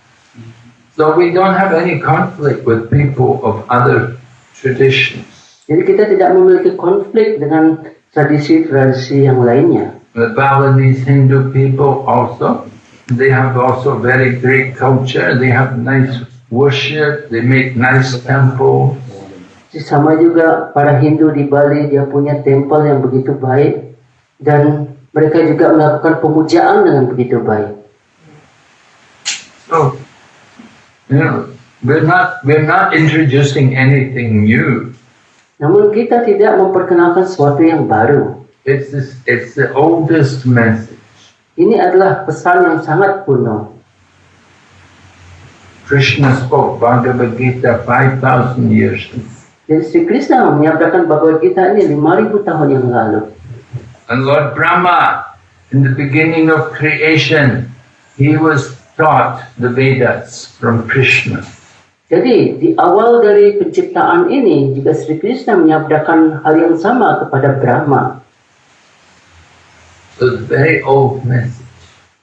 [SPEAKER 1] So we don't have any conflict with people of other traditions.
[SPEAKER 2] Jadi kita tidak memiliki konflik dengan tradisi-tradisi yang lainnya.
[SPEAKER 1] The Balinese Hindu people also, they have also very great culture. They have nice worship. They make nice temples.
[SPEAKER 2] Sama juga para Hindu di Bali, dia punya tempel yang begitu baik dan mereka juga melakukan pemujaan dengan begitu baik.
[SPEAKER 1] So, we're not introducing anything new.
[SPEAKER 2] Namun kita tidak memperkenalkan sesuatu yang baru.
[SPEAKER 1] It's the oldest message.
[SPEAKER 2] Ini adalah pesan yang sangat kuno.
[SPEAKER 1] Krishna spoke Bhagavad Gita 5,000 years ago.
[SPEAKER 2] Jadi Sri Krishna menyampaikan Bhagavad Gita ini 5,000 tahun yang lalu.
[SPEAKER 1] And Lord Brahma, in the beginning of creation, he was taught the Vedas from Krishna.
[SPEAKER 2] Jadi di awal dari penciptaan ini juga Sri Krishna menyabdakan hal yang sama kepada Brahma.
[SPEAKER 1] So it's a very old message.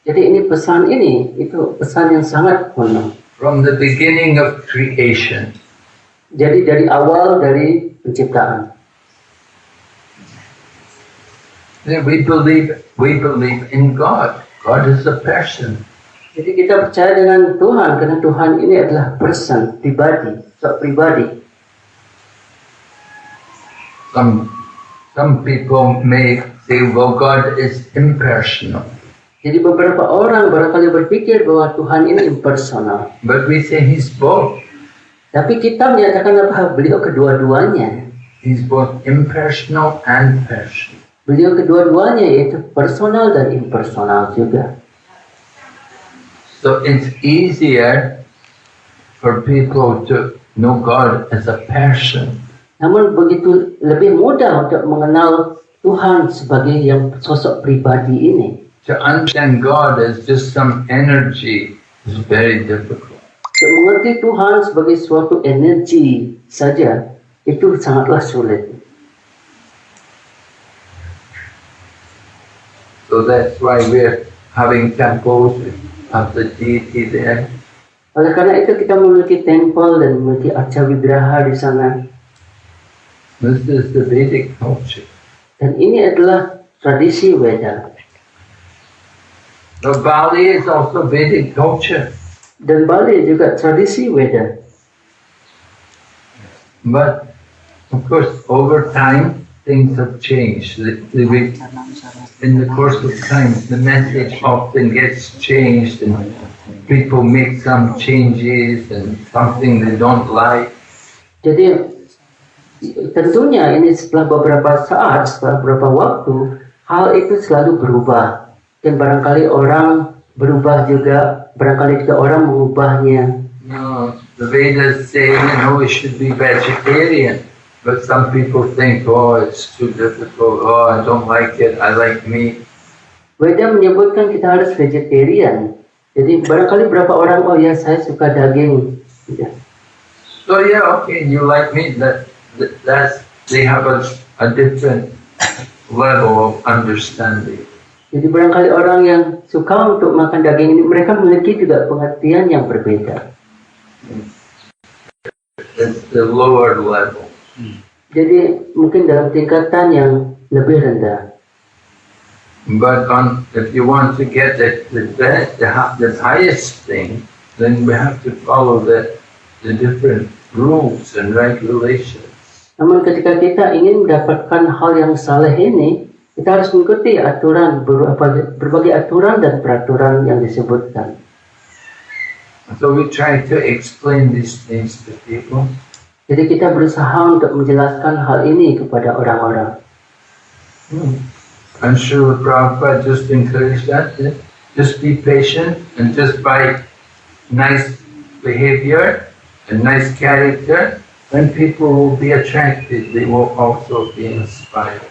[SPEAKER 2] Jadi ini pesan ini itu pesan yang sangat kuno.
[SPEAKER 1] From the beginning of creation.
[SPEAKER 2] Jadi dari awal dari penciptaan.
[SPEAKER 1] We believe in God. God is a person.
[SPEAKER 2] Jadi kita percaya dengan Tuhan karena Tuhan ini adalah person, pribadi, pribadi.
[SPEAKER 1] Some people may say, well, God is impersonal.
[SPEAKER 2] Jadi beberapa orang barangkali berpikir bahwa Tuhan ini impersonal.
[SPEAKER 1] But we say He's both.
[SPEAKER 2] Tapi kita menyatakan apa? Beliau kedua-duanya.
[SPEAKER 1] He's both impersonal and personal.
[SPEAKER 2] Beliau kedua-duanya yaitu personal dan impersonal juga.
[SPEAKER 1] So it's easier for people to know God as a person.
[SPEAKER 2] Namun begitu lebih mudah untuk mengenal Tuhan sebagai yang sosok pribadi ini.
[SPEAKER 1] To understand God as just some energy is very difficult.
[SPEAKER 2] Untuk mengerti Tuhan sebagai suatu energi saja itu sangatlah sulit.
[SPEAKER 1] So that's why we're having temples of the deity there.
[SPEAKER 2] Oleh karena itu kita memiliki tempel dan memiliki arca wigraha di sana.
[SPEAKER 1] This is the Vedic culture.
[SPEAKER 2] Dan ini adalah tradisi Weda.
[SPEAKER 1] So Bali is also Vedic culture.
[SPEAKER 2] Dan Bali juga tradisi Weda.
[SPEAKER 1] But of course, over time, things have changed. In the course of time, the message often gets changed and people make some changes and something they don't like.
[SPEAKER 2] Jadi tentunya ini setelah beberapa saat, setelah beberapa waktu, hal itu selalu berubah. Dan barangkali orang berubah juga, barangkali juga orang mengubahnya.
[SPEAKER 1] No, the Vedas say, we should be vegetarian. But some people think, it's too difficult. I don't like it. I like meat.
[SPEAKER 2] Weda menyebutkan kita harus vegetarian. Jadi barangkali beberapa orang, saya suka daging.
[SPEAKER 1] So okay, you like meat. That's they have a different level of understanding.
[SPEAKER 2] Jadi barangkali orang yang suka untuk makan daging ini, mereka memiliki juga pengertian yang berbeda.
[SPEAKER 1] It's the lower level.
[SPEAKER 2] Jadi mungkin dalam tingkatan yang lebih rendah.
[SPEAKER 1] But if you want to get the highest thing, then we have to follow the different rules and regulations.
[SPEAKER 2] Namun ketika kita ingin mendapatkan hal yang saleh ini, kita harus mengikuti aturan, berbagai aturan dan peraturan yang disebutkan.
[SPEAKER 1] So we try to explain these things to people.
[SPEAKER 2] Jadi kita berusaha untuk menjelaskan hal ini kepada orang-orang.
[SPEAKER 1] I'm sure Prabhupada just encouraged that. Just be patient, and just by nice behavior and nice character, then people will be attracted. They will also be inspired.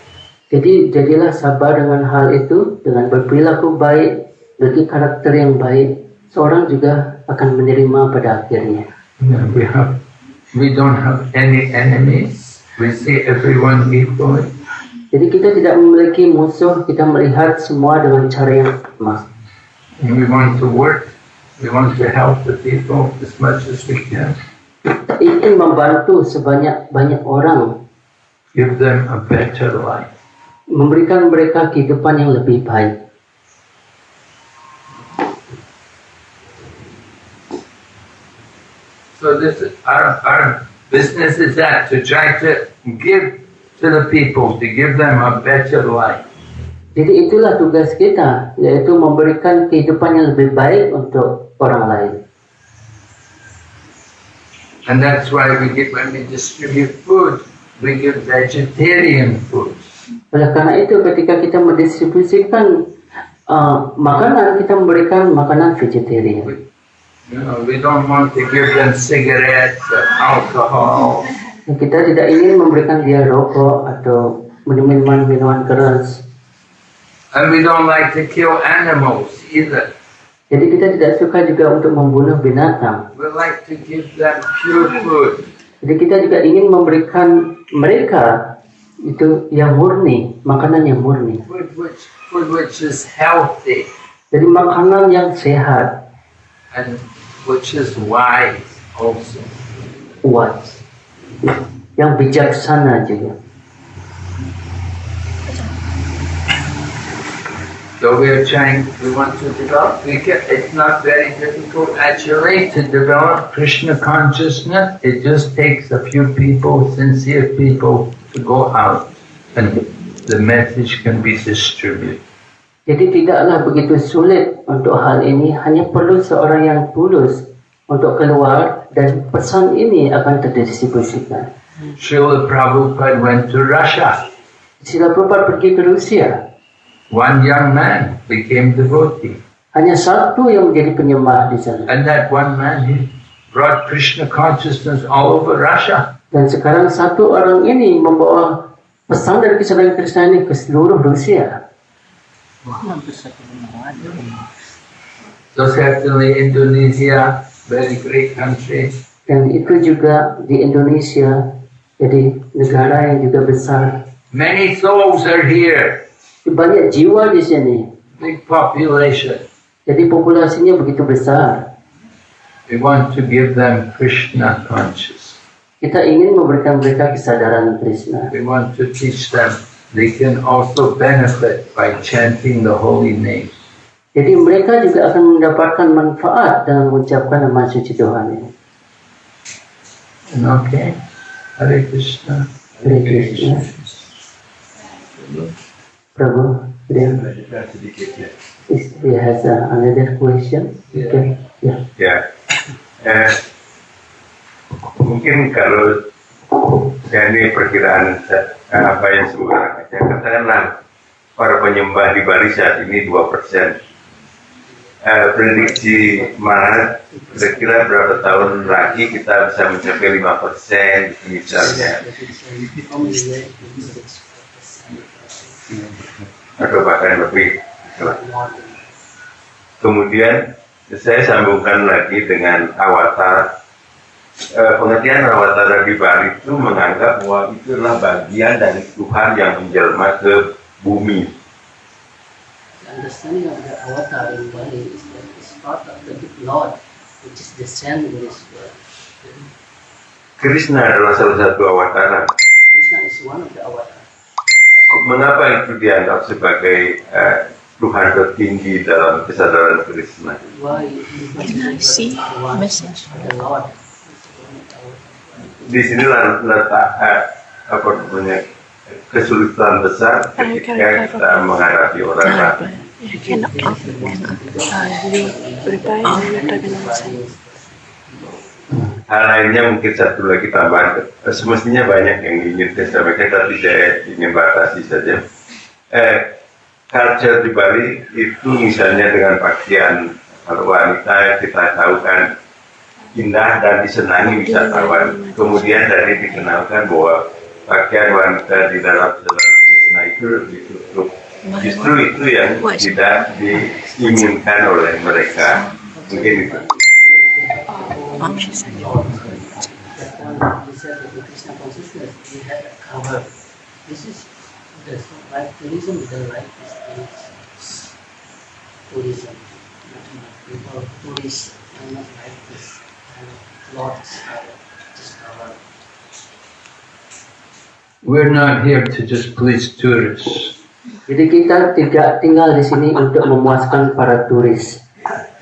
[SPEAKER 2] Jadi jadilah sabar dengan hal itu, dengan berperilaku baik, bagi karakter yang baik, seorang juga akan menerima pada akhirnya.
[SPEAKER 1] We don't have any enemies. We see everyone equally.
[SPEAKER 2] Jadi kita tidak memiliki musuh, kita melihat semua dengan cara yang sama.
[SPEAKER 1] And we want to work. We want to help the people as much as we can.
[SPEAKER 2] Kita ingin membantu sebanyak-banyak orang,
[SPEAKER 1] Give them a better life.
[SPEAKER 2] memberikan mereka kehidupan yang lebih baik.
[SPEAKER 1] So this is our business is that to try to give to the people, to give them a better life.
[SPEAKER 2] Jadi itulah tugas kita, yaitu memberikan kehidupan yang lebih baik untuk orang lain.
[SPEAKER 1] And that's why when we distribute food, we give vegetarian food.
[SPEAKER 2] Oleh karena itu ketika kita mendistribusikan makanan, kita memberikan makanan vegetarian.
[SPEAKER 1] We don't want to give them cigarettes or alcohol.
[SPEAKER 2] Kita tidak ingin memberikan dia rokok atau minuman keras.
[SPEAKER 1] And we don't like to kill animals either.
[SPEAKER 2] Jadi kita tidak suka juga untuk membunuh binatang.
[SPEAKER 1] We like to give them pure food.
[SPEAKER 2] Jadi kita juga ingin memberikan mereka itu yang murni, makanan yang murni.
[SPEAKER 1] Food which is healthy.
[SPEAKER 2] Jadi makanan yang sehat.
[SPEAKER 1] And which is wise also.
[SPEAKER 2] Wise. Yang bijaksana juga.
[SPEAKER 1] So we want to develop. It's not very difficult actually to develop Krishna consciousness. It just takes a few people, sincere people, to go out and the message can be distributed.
[SPEAKER 2] Jadi tidaklah begitu sulit untuk hal ini, hanya perlu seorang yang tulus untuk keluar dan pesan ini akan terdistribusikan.
[SPEAKER 1] Srila Prabhupada went to Russia.
[SPEAKER 2] Srila Prabhupada pergi ke Rusia.
[SPEAKER 1] One young man became devotee.
[SPEAKER 2] Hanya satu yang menjadi penyembah di sana.
[SPEAKER 1] And that one man, he brought Krishna consciousness all over Russia.
[SPEAKER 2] Dan sekarang satu orang ini membawa pesan dari kesadaran Krishna ini ke seluruh Rusia.
[SPEAKER 1] So certainly Indonesia, very great country.
[SPEAKER 2] Dan itu juga di Indonesia, jadi negara yang juga besar.
[SPEAKER 1] Many souls are here.
[SPEAKER 2] Banyak jiwa di sini.
[SPEAKER 1] Big population.
[SPEAKER 2] Jadi populasinya begitu besar.
[SPEAKER 1] We want to give them Krishna consciousness.
[SPEAKER 2] Kita ingin memberikan mereka kesadaran Krishna.
[SPEAKER 1] We want to teach them they can also benefit by chanting the holy name.
[SPEAKER 2] Jadi mereka juga akan mendapatkan manfaat dengan mengucapkan nama suci Tuhan ini.
[SPEAKER 1] Okay. Hare Krishna.
[SPEAKER 2] Hare Krishna. Prabhu,
[SPEAKER 4] sedikit ya.
[SPEAKER 2] he has another question. Okay. Yeah.
[SPEAKER 4] Ya, mungkin kalau ini perkiraan apa yang sebenarnya katakanlah para penyembah di Bali saat ini 2%. Prediksi Maret kira-kira berapa tahun lagi kita bisa mencapai 5% misalnya, atau bahkan lebih. Kemudian saya sambungkan lagi dengan avatar. Pengertian avatar di Bali itu menganggap bahwa itu adalah bagian dari Tuhan yang menjelma ke bumi.
[SPEAKER 2] Understanding of the avatar in Bali is that it's part of the big Lord, which is descend in this world.
[SPEAKER 4] Krishna adalah salah satu avatar.
[SPEAKER 2] Krishna is one of the avatar.
[SPEAKER 4] Mengapa itu dianggap sebagai Tuhan tertinggi dalam kesadaran Krishna?
[SPEAKER 2] Why
[SPEAKER 7] Can I see message?
[SPEAKER 2] the Lord?
[SPEAKER 4] Di sinilah letak apa namanya kesulitan besar ketika kita menghadapi orang lain.
[SPEAKER 7] You cannot you reply and you're talking nonsense.
[SPEAKER 4] Hal lainnya mungkin satu lagi tambahan, semestinya banyak yang ingin saya sampaikan, tapi saya ingin batasi saja. Culture di Bali itu misalnya dengan pakaian wanita kita tahu kan indah dan disenangi wisatawan. Kemudian dari dikenalkan bahwa pakaian wanita di dalam Krishna itu ditutup. Justru itu yang tidak diinginkan oleh mereka. Mungkin itu.
[SPEAKER 7] She said,
[SPEAKER 2] Krishna consciousness, we have a cover. This is the right tourism, the right is tourism. People tourists are not like this lords just cover.
[SPEAKER 1] We're not here to just please tourists.
[SPEAKER 2] Jadi kita tidak tinggal di sini untuk memuaskan para turis.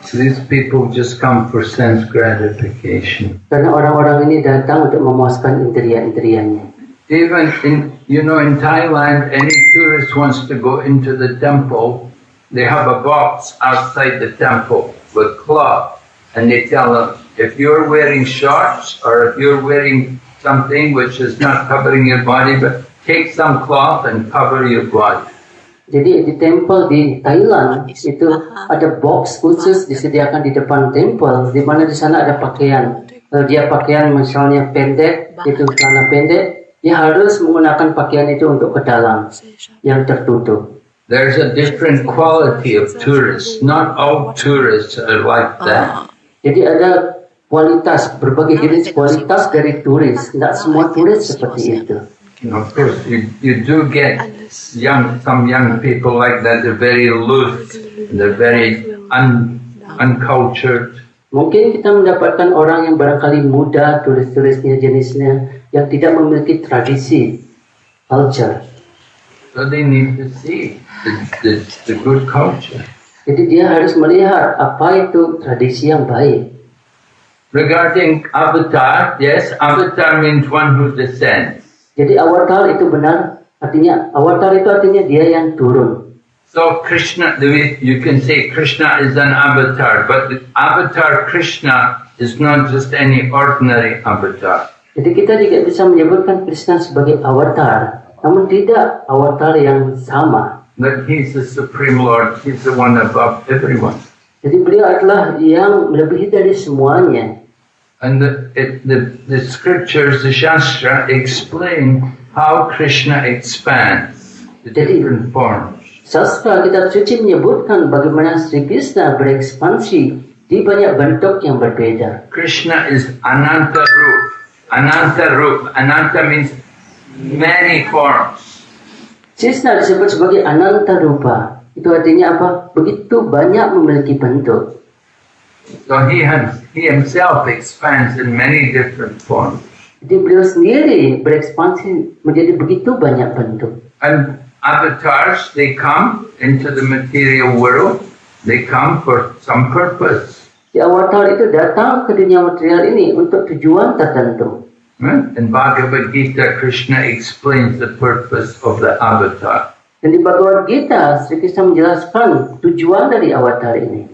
[SPEAKER 1] These people just come for sense gratification.
[SPEAKER 2] Karena orang-orang ini datang untuk memuaskan indria-indrianya.
[SPEAKER 1] Even in Thailand, any tourist wants to go into the temple, they have a box outside the temple with cloth, and they tell them, if you're wearing shorts or if you're wearing something which is not covering your body, but take some cloth and cover your body.
[SPEAKER 2] Jadi di temple di Thailand itu ada box khusus disediakan di depan temple, di mana di sana ada pakaian. Kalau dia pakaian misalnya pendek, itu celana pendek, dia harus menggunakan pakaian itu untuk ke dalam yang tertutup.
[SPEAKER 1] There's a different quality of tourists. Not all tourists are like that.
[SPEAKER 2] Jadi ada kualitas, berbagai jenis kualitas dari turis. Tidak semua turis seperti itu.
[SPEAKER 1] Of course, you do get some young people like that. They're very aloof. They're very uncultured.
[SPEAKER 2] Mungkin kita mendapatkan orang yang barangkali muda, turis-turisnya jenisnya, yang tidak memiliki tradisi, culture.
[SPEAKER 1] So they need to see the good culture.
[SPEAKER 2] Jadi dia harus melihat apa itu tradisi yang baik.
[SPEAKER 1] Regarding avatar, yes, avatar means one who descends.
[SPEAKER 2] Jadi avatar itu benar, avatar itu artinya dia yang turun.
[SPEAKER 1] So Krishna, you can say Krishna is an avatar, but the avatar Krishna is not just any ordinary avatar.
[SPEAKER 2] Jadi kita juga bisa menyebutkan Krishna sebagai avatar, namun tidak avatar yang sama.
[SPEAKER 1] But he's the Supreme Lord, he's the one above everyone.
[SPEAKER 2] Jadi beliau adalah yang melebihi dari semuanya.
[SPEAKER 1] And the scriptures, the Shastra, explain how Krishna expands the different forms.
[SPEAKER 2] Sastra kitab suci menyebutkan bagaimana Sri Krishna berekspansi di banyak bentuk yang berbeda.
[SPEAKER 1] Krishna is Ananta Rup. Ananta Rup. Ananta means many forms.
[SPEAKER 2] Krishna disebut sebagai Ananta Rupa. Itu artinya apa? Begitu banyak memiliki bentuk.
[SPEAKER 1] So he himself expands in many different forms.
[SPEAKER 2] Jadi beliau sendiri berekspansi menjadi begitu banyak bentuk.
[SPEAKER 1] And avatars, they come into the material world. They come for some purpose.
[SPEAKER 2] Si avatar itu datang ke dunia material ini untuk tujuan tertentu.
[SPEAKER 1] Right? In Bhagavad Gita, Krishna explains the purpose of the avatar.
[SPEAKER 2] Dan di Bhagavad Gita, Sri Krishna menjelaskan tujuan dari avatar ini.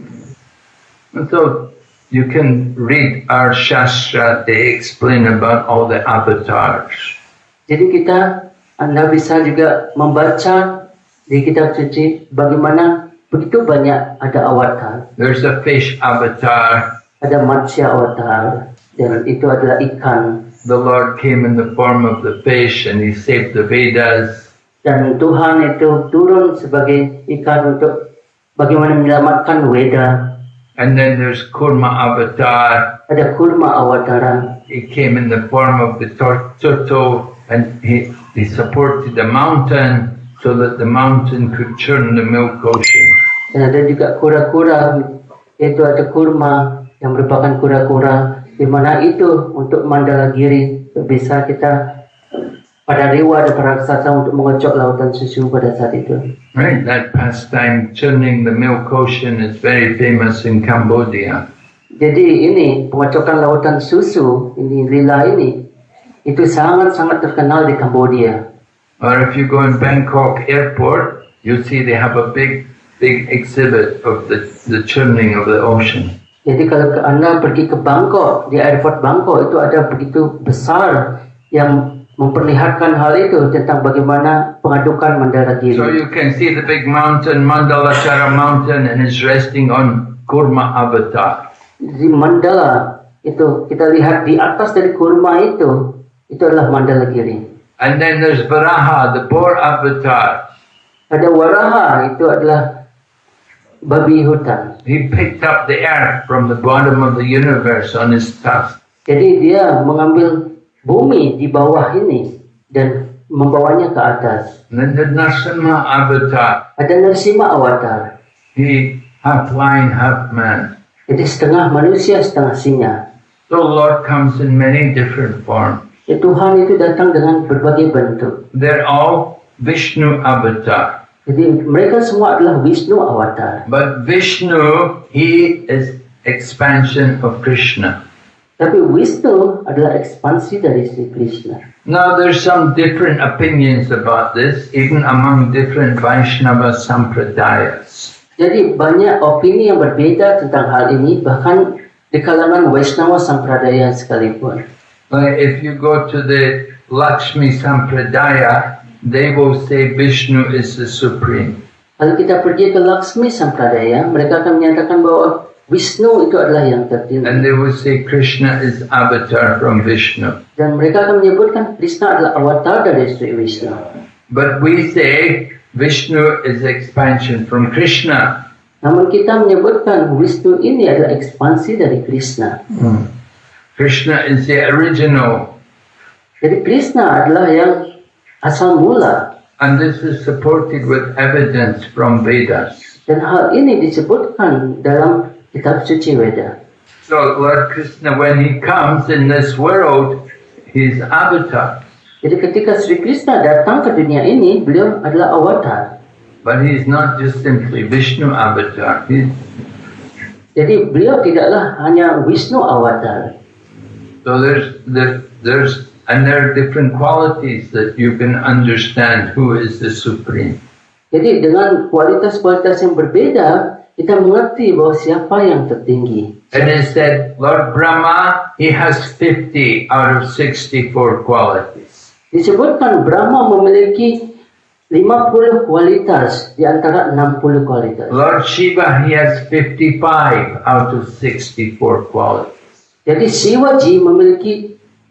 [SPEAKER 1] And so you can read our Shastra, they explain about all the avatars.
[SPEAKER 2] Jadi Anda bisa juga membaca di kitab suci bagaimana begitu banyak ada avatar.
[SPEAKER 1] There's a fish avatar.
[SPEAKER 2] Ada matsya avatar, dan itu adalah ikan.
[SPEAKER 1] The Lord came in the form of the fish and he saved the Vedas.
[SPEAKER 2] Dan Tuhan itu turun sebagai ikan untuk bagaimana menyelamatkan Weda.
[SPEAKER 1] And then there's Kurma avatar.
[SPEAKER 2] Ada kurma awataran.
[SPEAKER 1] He came in the form of the turtle and he supported the mountain so that the mountain could churn the milk ocean.
[SPEAKER 2] Dan ada juga kura-kura, yaitu ada kurma yang merupakan kura-kura, di mana itu untuk Mandalagiri bisa kita pada dewa dan para raksasa untuk mengocok lautan susu pada saat itu.
[SPEAKER 1] Right, that pastime, churning the milk ocean, is very famous in Cambodia.
[SPEAKER 2] Jadi ini pengocokan lautan susu, ini lila ini, itu sangat-sangat terkenal di Kambodia.
[SPEAKER 1] Or if you go in Bangkok airport, you see they have a big exhibit of the churning of the ocean.
[SPEAKER 2] Jadi kalau Anda pergi ke Bangkok, di airport Bangkok itu ada begitu besar yang memperlihatkan hal itu tentang bagaimana pengadukan Mandalagiri.
[SPEAKER 1] So you can see the big mountain, Mandalachara mountain, and it's resting on Kurma avatar.
[SPEAKER 2] Di Mandala itu kita lihat di atas dari kurma itu adalah Mandalagiri.
[SPEAKER 1] And then there's Varaha, the boar avatar.
[SPEAKER 2] Ada Waraha, itu adalah babi hutan.
[SPEAKER 1] He picked up the earth from the bottom of the universe on his tusk.
[SPEAKER 2] Jadi dia mengambil bumi di bawah ini dan membawanya ke atas.
[SPEAKER 1] And then the Narasimha avatar.
[SPEAKER 2] Ada Narasimha avatar.
[SPEAKER 1] He half lion, half man.
[SPEAKER 2] Jadi setengah manusia, setengah singa.
[SPEAKER 1] So Lord comes in many different forms.
[SPEAKER 2] Ya, Tuhan itu datang dengan berbagai bentuk.
[SPEAKER 1] They're all Vishnu avatar.
[SPEAKER 2] Jadi mereka semua adalah Wisnu avatar.
[SPEAKER 1] But Vishnu, he is expansion of Krishna.
[SPEAKER 2] Tapi Wisnu adalah ekspansi dari Sri Krishna.
[SPEAKER 1] Now there's some different opinions about this, even among different Vaishnava sampradayas.
[SPEAKER 2] Jadi banyak opini yang berbeda tentang hal ini, bahkan di kalangan Vaishnava Sampradaya sekalipun.
[SPEAKER 1] Like if you go to the Lakshmi Sampradaya, they will say Vishnu is the supreme.
[SPEAKER 2] Kalau kita pergi ke Laksmi Sampradaya, mereka akan menyatakan bahwa Wisnu itu adalah yang tertinggi.
[SPEAKER 1] And they will say Krishna is avatar from Vishnu.
[SPEAKER 2] Dan mereka akan menyebutkan Krishna adalah avatar dari Sri Vishnu.
[SPEAKER 1] But we say Vishnu is expansion from Krishna.
[SPEAKER 2] Namun kita menyebutkan Wisnu ini adalah ekspansi dari Krishna.
[SPEAKER 1] Krishna is the original.
[SPEAKER 2] Jadi Krishna adalah yang asal mula.
[SPEAKER 1] And this is supported with evidence from Vedas.
[SPEAKER 2] Dan hal ini disebutkan dalam kitab suci Veda.
[SPEAKER 1] So Lord Krishna, when he comes in this world, he's avatar.
[SPEAKER 2] Jadi ketika Sri Krishna datang ke dunia ini, beliau adalah avatar.
[SPEAKER 1] But he's not just simply Vishnu avatar.
[SPEAKER 2] Jadi beliau tidaklah hanya Wisnu avatar.
[SPEAKER 1] So there are different qualities that you can understand who is the supreme.
[SPEAKER 2] Jadi dengan kualitas-kualitas yang berbeda, kita mengerti bahwa siapa yang tertinggi.
[SPEAKER 1] And it said, Lord Brahma, he has 50 out of 64 qualities.
[SPEAKER 2] Disebutkan Brahma memiliki 50 kualitas di antara 60 kualitas.
[SPEAKER 1] Lord Shiva, he has 55 out of 64 qualities.
[SPEAKER 2] Jadi Shivaji memiliki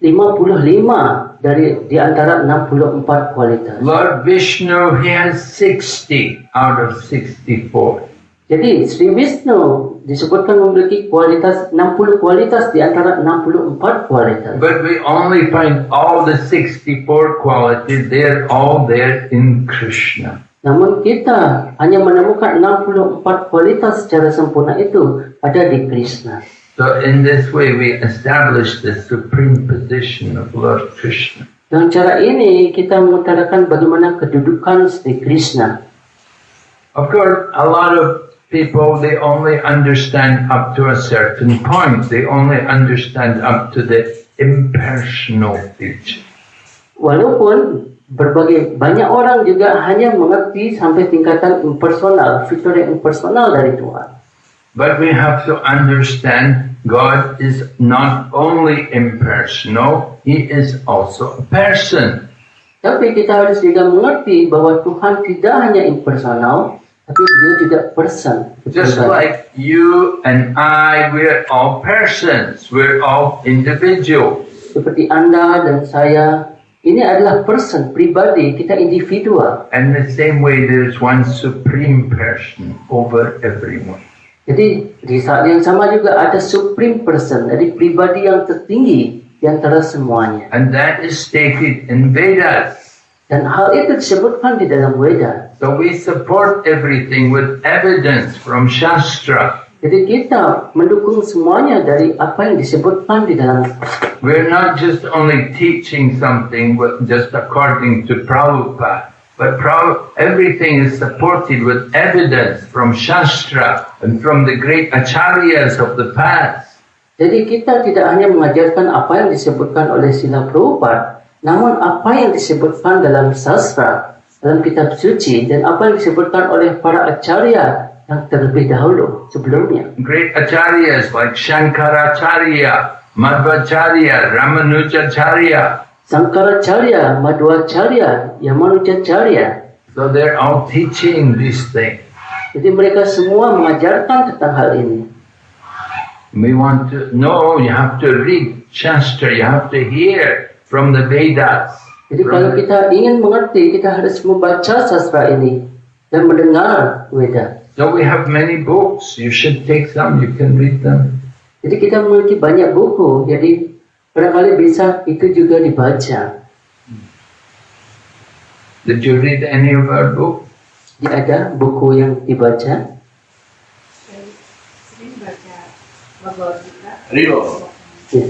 [SPEAKER 2] 55 di antara 64 kualitas.
[SPEAKER 1] Lord Vishnu, he has 60 out of 64.
[SPEAKER 2] Jadi Sri Vishnu disebutkan memiliki kualitas 60 kualitas di antara 64 kualitas.
[SPEAKER 1] But we only find all the 64 qualities, they're all there in Krishna.
[SPEAKER 2] Namun kita hanya menemukan 64 kualitas secara sempurna itu ada di Krishna.
[SPEAKER 1] So in this way we establish the supreme position of Lord Krishna.
[SPEAKER 2] Dengan cara ini kita mengutarakan bagaimana kedudukan Sri Krishna.
[SPEAKER 1] Of course, a lot of people, they only understand up to a certain point. They only understand up to the impersonal feature.
[SPEAKER 2] Walaupun banyak orang juga hanya mengerti sampai tingkatan impersonal, fitur yang impersonal dari Tuhan.
[SPEAKER 1] But we have to understand God is not only impersonal, He is also a person.
[SPEAKER 2] Tapi kita harus juga mengerti bahwa Tuhan tidak hanya impersonal, tapi dia juga person.
[SPEAKER 1] Just like you and I, we're all persons, we're all individuals.
[SPEAKER 2] Seperti Anda dan saya, ini adalah person, pribadi, kita individual.
[SPEAKER 1] And the same way, there's one supreme person over everyone.
[SPEAKER 2] Jadi di saat yang sama juga ada supreme person, jadi pribadi yang tertinggi di antara semuanya.
[SPEAKER 1] And that is stated in Vedas.
[SPEAKER 2] Dan hal itu disebutkan di dalam Weda.
[SPEAKER 1] So we support everything with evidence from Shastra.
[SPEAKER 2] Jadi kita mendukung semuanya dari apa yang disebutkan di dalam.
[SPEAKER 1] We're not just only teaching something just according to Prabhupada, but everything is supported with evidence from Shastra and from the great acharyas of the past.
[SPEAKER 2] Jadi kita tidak hanya mengajarkan apa yang disebutkan oleh Srila Prabhupada, namun apa yang disebutkan dalam sastra, dalam kitab suci, dan apa yang disebutkan oleh para acarya yang terlebih dahulu sebelumnya.
[SPEAKER 1] Great acharyas like Shankaracharya, Madhvacharya, Ramanujacharya.
[SPEAKER 2] Sankaracharya, Madhvacharya, Yamanujacharya.
[SPEAKER 1] So they're all teaching these things.
[SPEAKER 2] Jadi mereka semua mengajarkan tentang hal ini.
[SPEAKER 1] We want to know, you have to read Shastra, you have to hear from the Vedas.
[SPEAKER 2] Jadi kalau kita ingin mengerti, kita harus membaca sastra ini dan mendengar Weda.
[SPEAKER 1] So we have many books, you should take some, you can read them.
[SPEAKER 2] Jadi kita memiliki banyak buku, jadi barangkali bisa itu juga dibaca.
[SPEAKER 1] Did you read any of our books?
[SPEAKER 2] Jadi ada buku yang dibaca.
[SPEAKER 3] Sering baca Bhagavad Gita.
[SPEAKER 4] Rio.
[SPEAKER 2] Ya.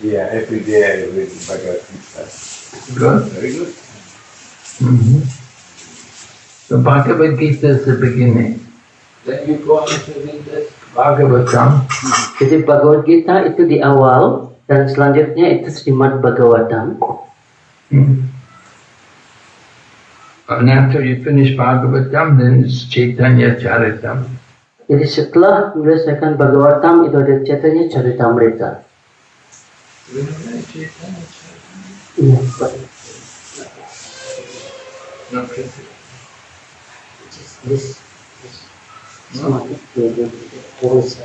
[SPEAKER 4] Yeah, every day I read Bhagavad Gita.
[SPEAKER 1] Good.
[SPEAKER 4] Very good.
[SPEAKER 1] Mm-hmm. So Bhagavad Gita is the beginning. Then you go on to read the Bhagavatam.
[SPEAKER 2] Jadi Bhagavad Gita itu di awal dan selanjutnya itu Srimad Bhagavatam.
[SPEAKER 1] Mm. And after you finish Bhagavatam, then it's Chaitanya Charitam.
[SPEAKER 2] Jadi setelah menyelesaikan Bhagavatam itu ada Chaitanya Charitamrita. Iya, Pak.
[SPEAKER 1] Okay.
[SPEAKER 2] This sama itu terus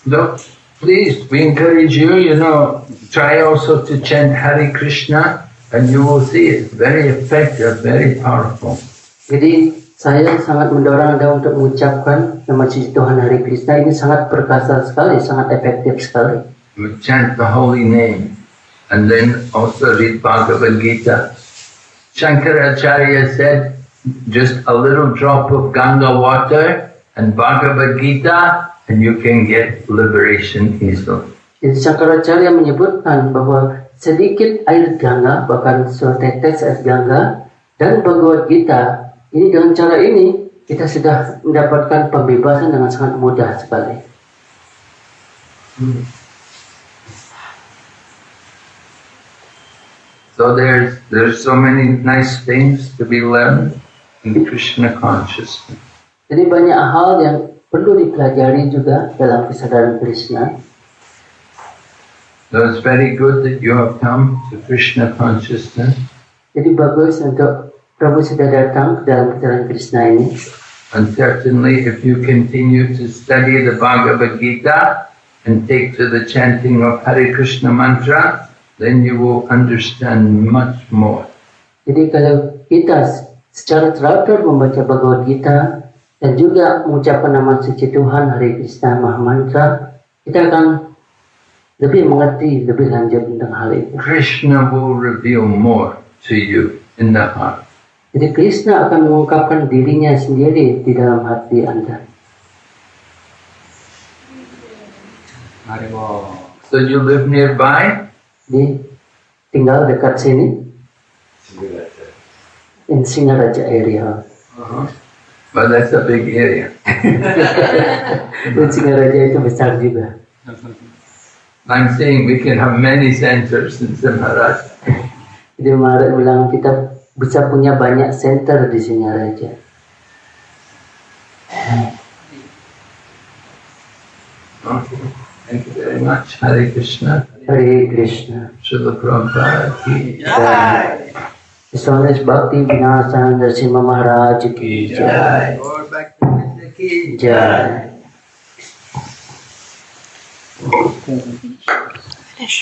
[SPEAKER 1] So please, we encourage you, try also to chant Hare Krishna and you will see it's very effective, very powerful.
[SPEAKER 2] Jadi saya sangat mendorong Anda untuk mengucapkan nama suci Tuhan Hare Krishna, ini sangat perkasa sekali, sangat efektif sekali.
[SPEAKER 1] We chant the holy name and then also read Bhagavad Gita. Shankaracharya said, just a little drop of Ganga water and Bhagavad Gita and you can get liberation easily.
[SPEAKER 2] Jadi Shankaracharya menyebutkan bahwa sedikit air Ganga, bahkan setetes air Ganga dan Bhagavad Gita, ini dengan cara ini kita sudah mendapatkan pembebasan dengan sangat mudah sekali.
[SPEAKER 1] So there's so many nice things to be learned in Krishna consciousness.
[SPEAKER 2] Jadi banyak hal yang perlu dipelajari juga dalam kesadaran Krishna.
[SPEAKER 1] So it's very good that you have come to Krishna consciousness.
[SPEAKER 2] Jadi bagus untuk Prabhu sudah datang ke dalam kesadaran Krishna ini.
[SPEAKER 1] And certainly if you continue to study the Bhagavad Gita and take to the chanting of Hare Krishna mantra, then you will understand much more.
[SPEAKER 2] Jadi kalau kita secara teratur membaca Bhagavad Gita dan juga mengucapkan nama suci Tuhan Hare Krishna Maha Mantra, kita akan lebih mengerti lebih lanjut tentang hal itu.
[SPEAKER 1] Krishna will reveal more to you in the heart.
[SPEAKER 2] Jadi Krishna akan mengungkapkan dirinya sendiri di dalam hati Anda.
[SPEAKER 1] So you live nearby?
[SPEAKER 2] Jadi tinggal dekat sini, in Singaraja area.
[SPEAKER 1] But that's a big area.
[SPEAKER 2] Dan Singaraja itu besar juga.
[SPEAKER 1] I'm saying we can have many centers in Simharaj.
[SPEAKER 2] Jadi Maharaj bilang kita bisa punya banyak center di Singaraja.
[SPEAKER 1] Okay. Thank you very much. Hare Krishna.
[SPEAKER 2] Hare Krishna.
[SPEAKER 1] Srila Prabhupada ki
[SPEAKER 2] His Holiness Bhakti Vinasa Narasimha Maharaj ki jai.
[SPEAKER 1] Lord Bhaktivinoda ki
[SPEAKER 2] Jai.
[SPEAKER 7] Finish.